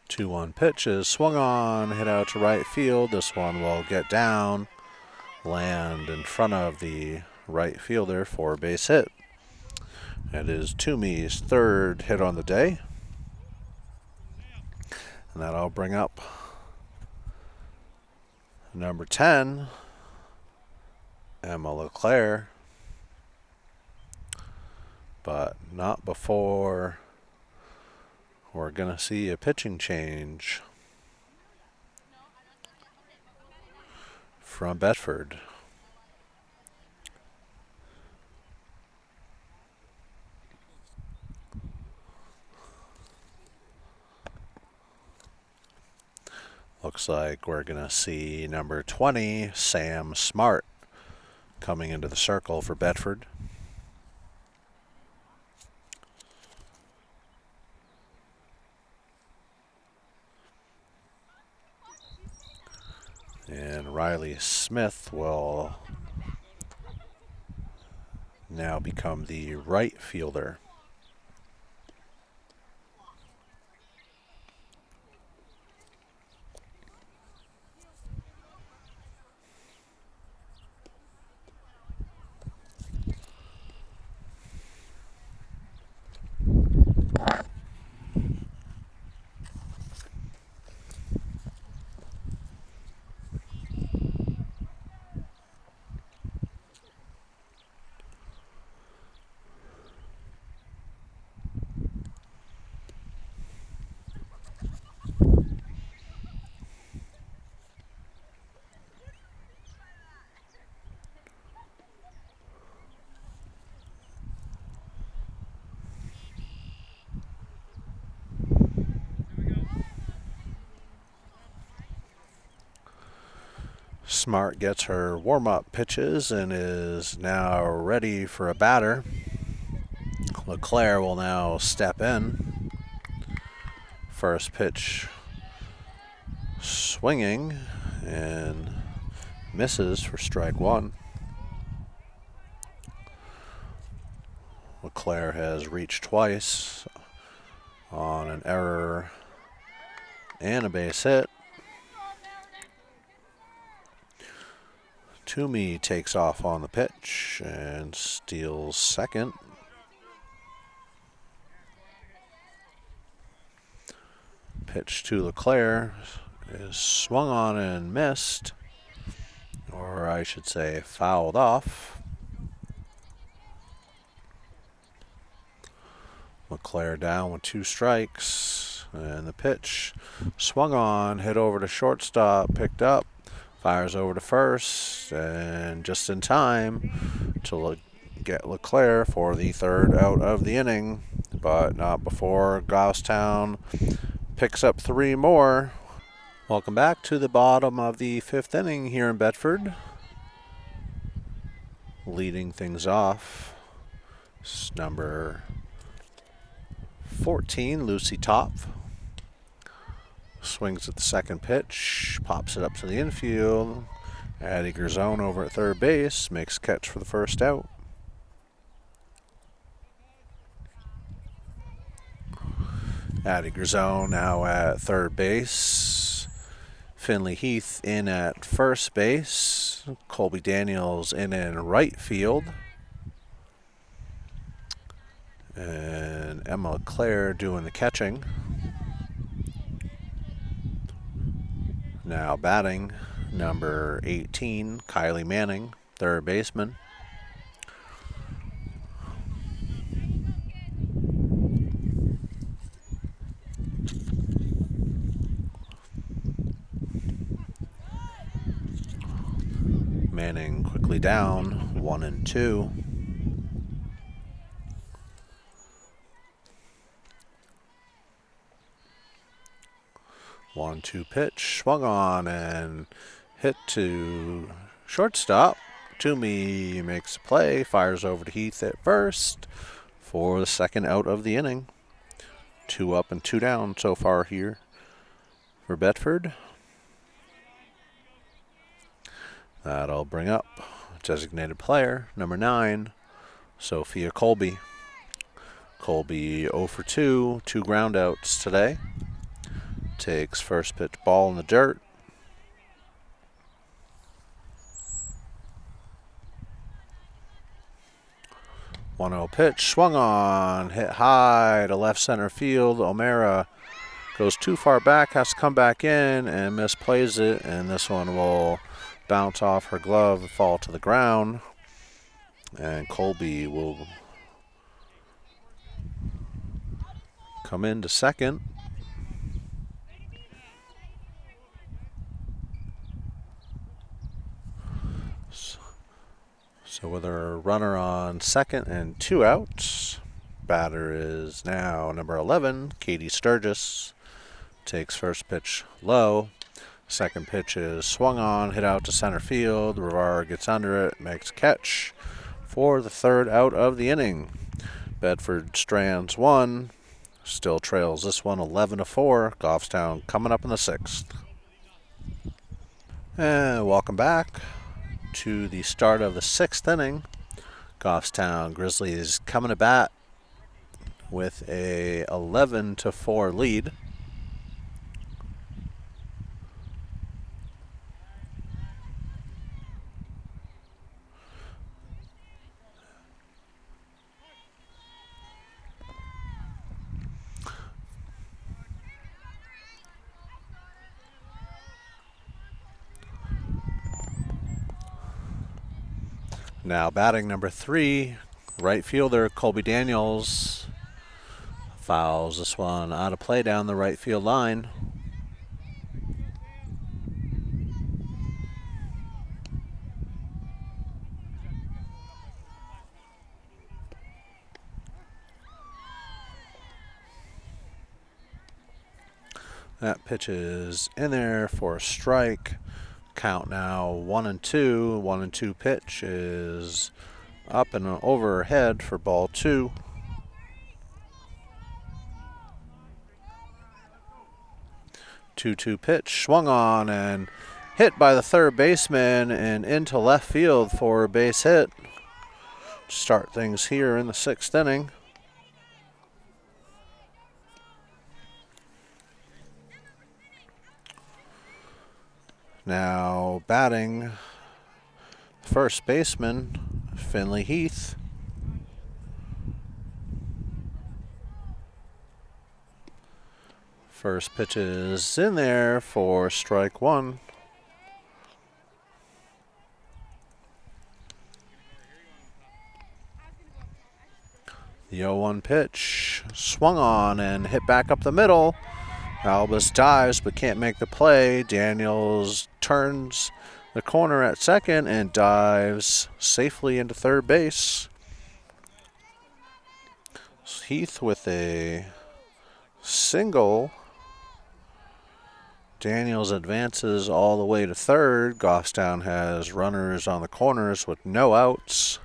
Two-one pitch is swung on, hit out to right field. This one will get down, land in front of the right fielder for a base hit. It is Toomey's third hit on the day. And that'll bring up number 10, Emma LeClaire. But not before we're going to see a pitching change from Bedford. Looks like we're going to see number 20, Sam Smart, coming into the circle for Bedford. And Riley Smith will now become the right fielder. Smart gets her warm-up pitches and is now ready for a batter. LeClaire will now step in. First pitch swinging and misses for strike one. LeClaire has reached twice on an error and a base hit. Toomey takes off on the pitch and steals second. Pitch to LeClaire is swung on and missed, or I should say fouled off. LeClaire down with 2 strikes, and the pitch swung on, hit over to shortstop, picked up. Fires over to first, and just in time to get LeClaire for the third out of the inning, but not before Goffstown picks up 3 more. Welcome back to the bottom of the 5th inning here in Bedford. Leading things off is number 14, Lucy Top. Swings at the second pitch, pops it up to the infield. Addie Gerzone over at third base, makes catch for the first out. Addie Gerzone now at third base. Finley Heath in at first base. Colby Daniels in right field. And Emma LeClaire doing the catching. Now batting, number 18, Kylie Manning, third baseman. Manning quickly down, 1-2. 1-2 pitch, swung on and hit to shortstop. Toomey makes a play, fires over to Heath at first for the second out of the inning. 2 up and 2 down so far here for Bedford. That'll bring up designated player number 9, Sophia Colby. Colby 0 for 2, 2 groundouts today. Takes first pitch ball in the dirt. 1-0 pitch, swung on, hit high to left center field. O'Mara goes too far back, has to come back in and misplays it, and this one will bounce off her glove and fall to the ground. And Colby will come into second. So with a runner on second and 2 outs, batter is now number 11, Katie Sturgis. Takes first pitch low. Second pitch is swung on, hit out to center field. Rivera gets under it, makes a catch for the third out of the inning. Bedford strands 1, still trails this one 11-4. Goffstown coming up in the 6th. And welcome back to the start of the 6th inning. Goffstown Grizzlies coming to bat with a 11-4 lead. Now batting number 3, right fielder Colby Daniels. Fouls this one out of play down the right field line. That pitch is in there for a strike. Count now 1-2. 1-2 pitch is up and overhead for ball 2. Two pitch, swung on and hit by the third baseman and into left field for a base hit. Start things here in the 6th inning. Now batting first baseman Finley Heath. First pitch is in there for strike 1. The 0-1 pitch, swung on and hit back up the middle. Albus dives but can't make the play. Daniels turns the corner at second and dives safely into third base. Heath with a single. Daniels advances all the way to third. Goffstown has runners on the corners with no outs.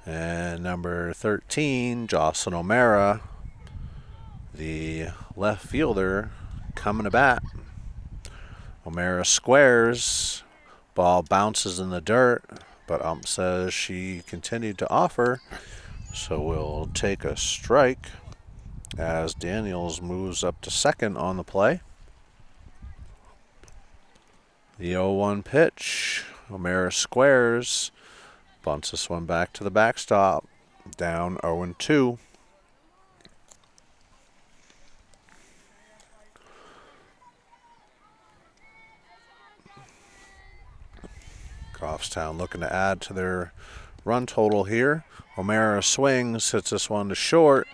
And number 13, Jocelyn O'Mara, the left fielder, coming to bat. O'Mara squares. Ball bounces in the dirt, but ump says she continued to offer. So we'll take a strike as Daniels moves up to second on the play. The 0-1 pitch. O'Mara squares. Bunts this one back to the backstop. Down 0-2. Goffstown looking to add to their run total here. O'Mara swings, hits this one to short.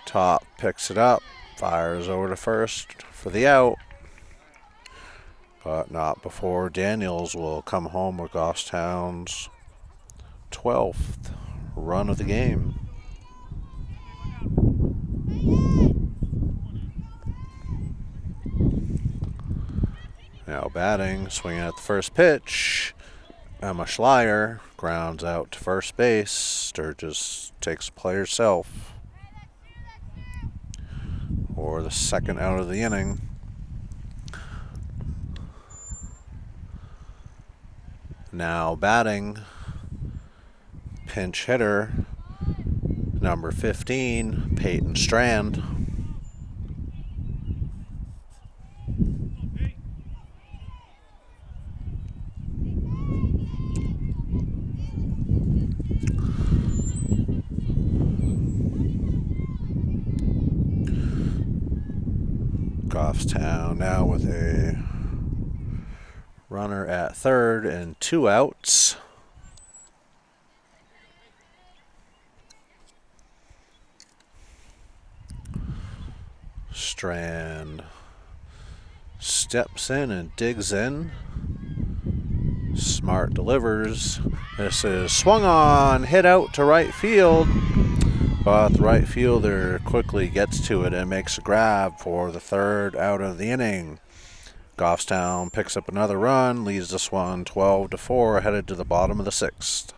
Top picks it up, fires over to first for the out. but not before Daniels will come home with Goffstown's 12th run of the game. Now batting, swinging at the first pitch. Emma Schleier grounds out to first base. Sturgis takes the play herself for the second out of the inning. Now batting, pinch hitter, number 15, Peyton Strand. Goffstown now with a runner at third and 2 outs. Strand steps in and digs in. Smart delivers. This is swung on, hit out to right field. But the right fielder quickly gets to it and makes a grab for the third out of the inning. Goffstown picks up another run, leads this one 12-4, headed to the bottom of the 6th.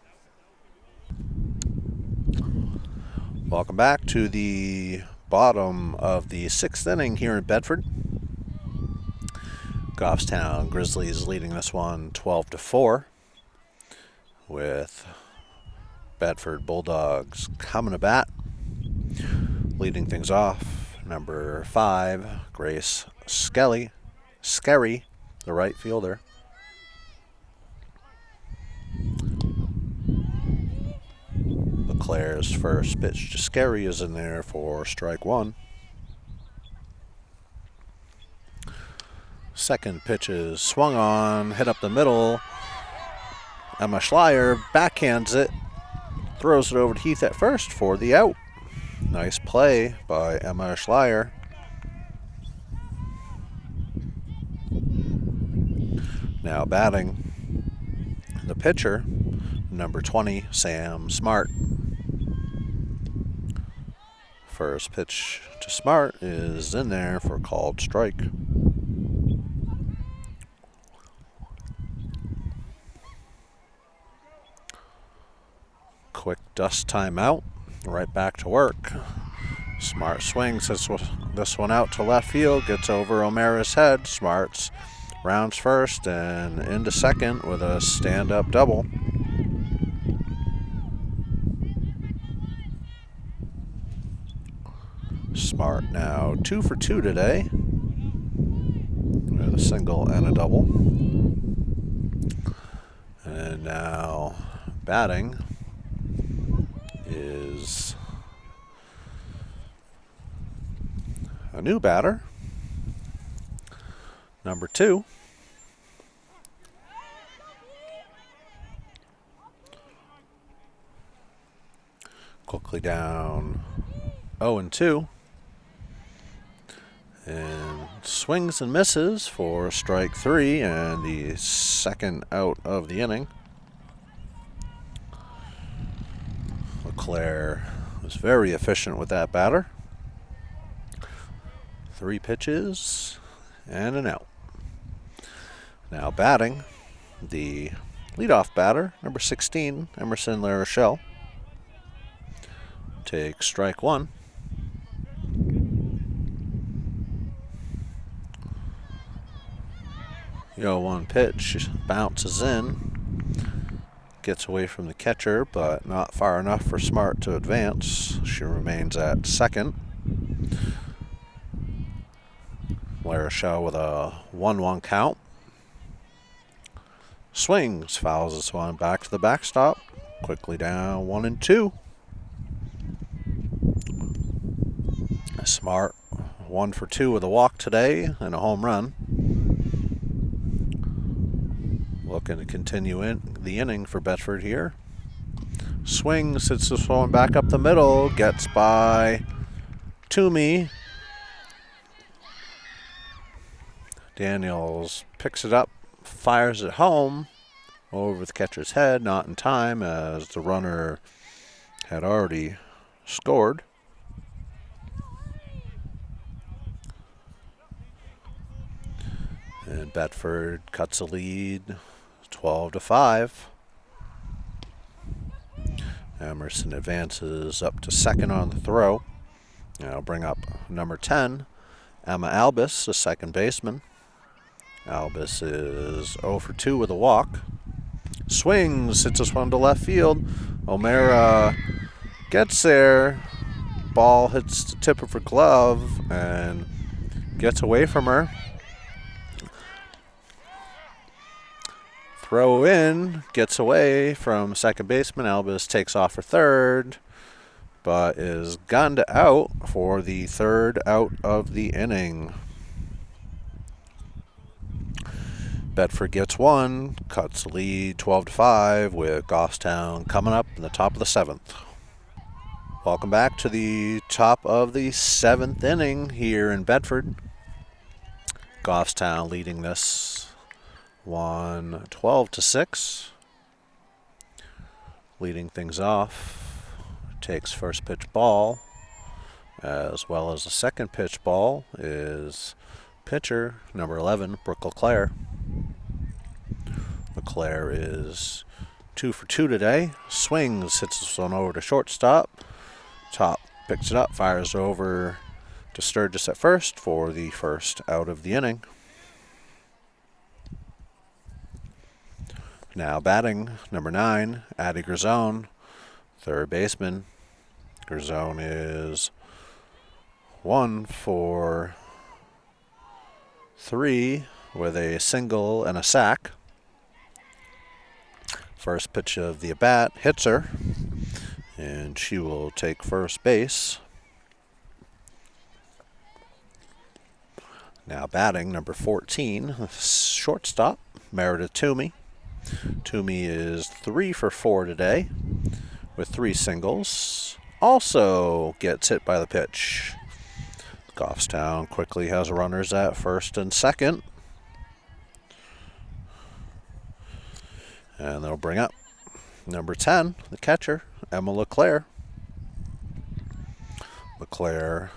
Welcome back to the bottom of the 6th inning here in Bedford. Goffstown Grizzlies leading this one 12-4, with Bedford Bulldogs coming to bat. Leading things off, number 5, Grace Skelly, the right fielder. LeClaire's first pitch to Skerry is in there for strike 1. Second pitch is swung on, hit up the middle. Emma Schleier backhands it, throws it over to Heath at first for the out. Nice play by Emma Schleier. Now batting, the pitcher, number 20, Sam Smart. First pitch to Smart is in there for a called strike. Quick dust timeout. Right back to work. Smart swings this one out to left field, gets over O'Mara's head. Smart's rounds first and into second with a stand-up double. Smart now 2 for 2 today with a single and a double. And now batting is a new batter, number 2. Quickly down 0-2. And swings and misses for strike 3 and the second out of the inning. LeClaire was very efficient with that batter. 3 pitches and an out. Now batting, the leadoff batter, number 16, Emerson LaRochelle. Takes strike 1. One pitch bounces in, gets away from the catcher, but not far enough for Smart to advance. She remains at second. LaRochelle with a 1-1 count. Swings, fouls this one back to the backstop. Quickly down 1-2. Smart 1 for 2 with a walk today and a home run. Looking to continue in the inning for Bedford here. Swings, hits this one back up the middle, gets by Toomey. Daniels picks it up, fires it home over the catcher's head, not in time as the runner had already scored. And Bedford cuts a lead 12-5. Emerson advances up to second on the throw. I'll bring up number 10, Emma Albus, the second baseman. Albus is 0 for 2 with a walk. Swings, hits this one to left field. O'Mara gets there. Ball hits the tip of her glove and gets away from her. Throw in, gets away from second baseman. Albus takes off for third, but is gunned out for the third out of the inning. Bedford gets one, cuts the lead 12-5 with Goffstown coming up in the top of the seventh. Welcome back to the top of the seventh inning here in Bedford. Goffstown leading this one 12-6. Leading things off, takes first pitch ball, as well as the second pitch ball is pitcher number 11, Brooke LeClaire. LeClaire is 2 for 2 today. Swings, hits this one over to shortstop. Top picks it up, fires over to Sturgis at first for the first out of the inning. Now batting, number 9, Addie Grisone, third baseman. Grisone is 1 for 3 with a single and a sack. First pitch of the at-bat hits her, and she will take first base. Now batting, number 14, shortstop, Meredith Toomey. Toomey is 3 for 4 today with 3 singles. Also gets hit by the pitch. Goffstown quickly has runners at first and second. And they'll bring up number 10, the catcher, Emma LeClaire. LeClaire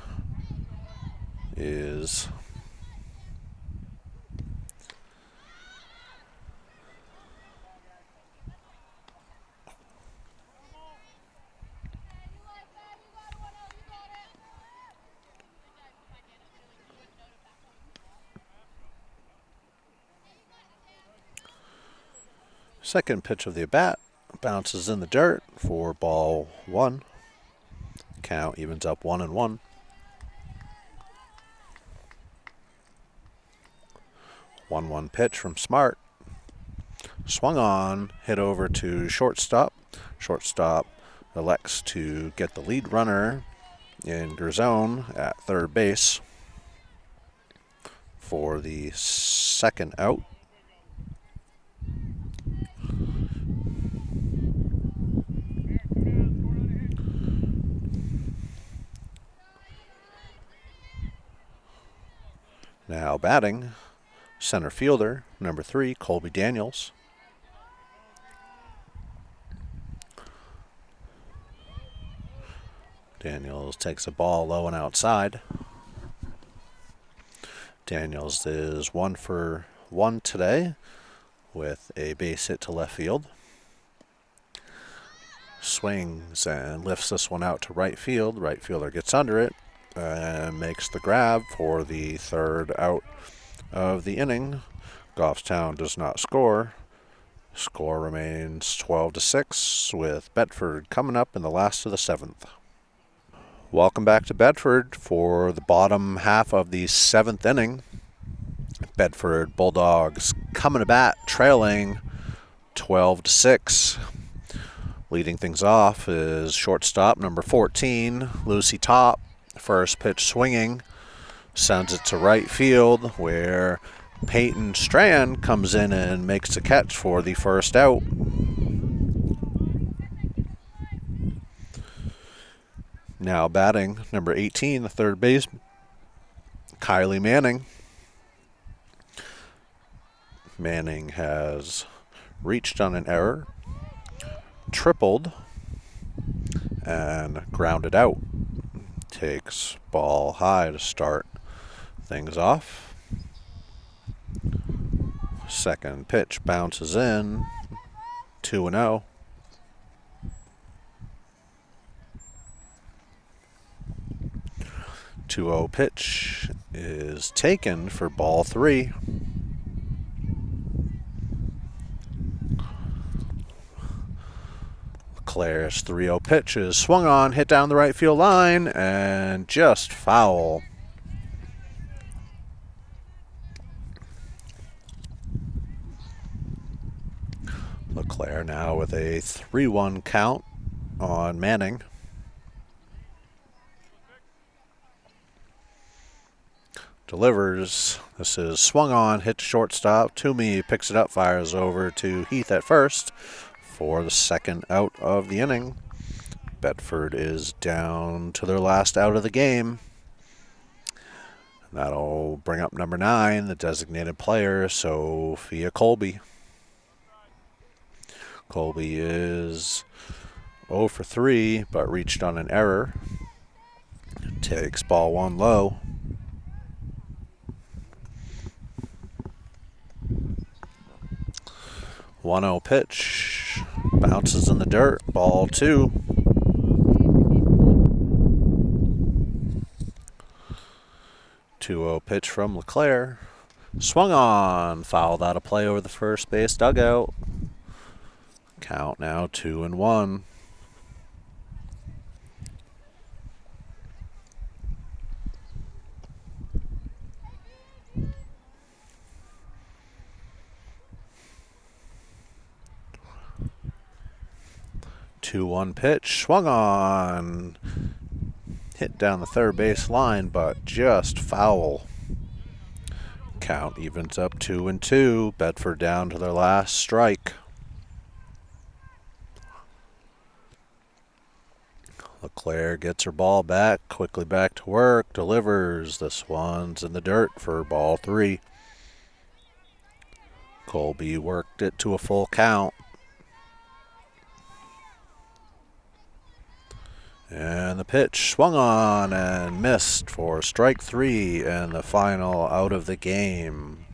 is second pitch of the at-bat, bounces in the dirt for ball 1. Count evens up 1-1. 1-1 pitch from Smart. Swung on, hit over to shortstop. Shortstop elects to get the lead runner in Grisone at third base for the second out. Now batting, center fielder, number 3, Colby Daniels. Daniels takes a ball low and outside. Daniels is 1 for 1 today with a base hit to left field. Swings and lifts this one out to right field. Right fielder gets under it and makes the grab for the third out of the inning. Goffstown does not score. Score remains 12-6 with Bedford coming up in the last of the seventh. Welcome back to Bedford for the bottom half of the seventh inning. Bedford Bulldogs coming to bat, trailing 12-6. Leading things off is shortstop number 14, Lucy Top. First pitch swinging, sends it to right field where Peyton Strand comes in and makes the catch for the first out. Now batting, number 18, the third baseman, Kylie Manning. Manning has reached on an error, tripled, and grounded out. Takes ball high to start things off. Second pitch bounces in, 2-0. Two-0 pitch is taken for ball 3. Leclerc's 3-0 pitch is swung on, hit down the right field line, and just foul. Leclerc now with a 3-1 count on Manning. Delivers. This is swung on, hit to shortstop. Toomey picks it up, fires over to Heath at first for the second out of the inning. Bedford is down to their last out of the game. That'll bring up number 9, the designated player, Sophia Colby. Colby is 0 for 3, but reached on an error. Takes ball 1 low. 1-0 pitch, bounces in the dirt, ball 2. Two-0 pitch from Leclerc, swung on, fouled out of play over the first base dugout. Count now 2-1. Two-one pitch, swung on, hit down the third base line, but just foul. Count evens up 2-2. Bedford down to their last strike. Leclerc gets her ball back, quickly back to work, delivers. This one's in the dirt for ball 3. Colby worked it to a full count. And the pitch swung on and missed for strike 3 and the final out of the game.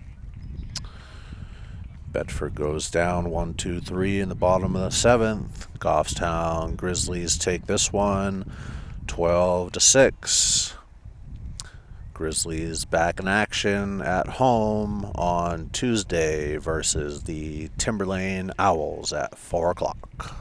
Bedford goes down 1-2-3 in the bottom of the 7th. Goffstown Grizzlies take this one 12-6. Grizzlies back in action at home on Tuesday versus the Timberlane Owls at 4 o'clock.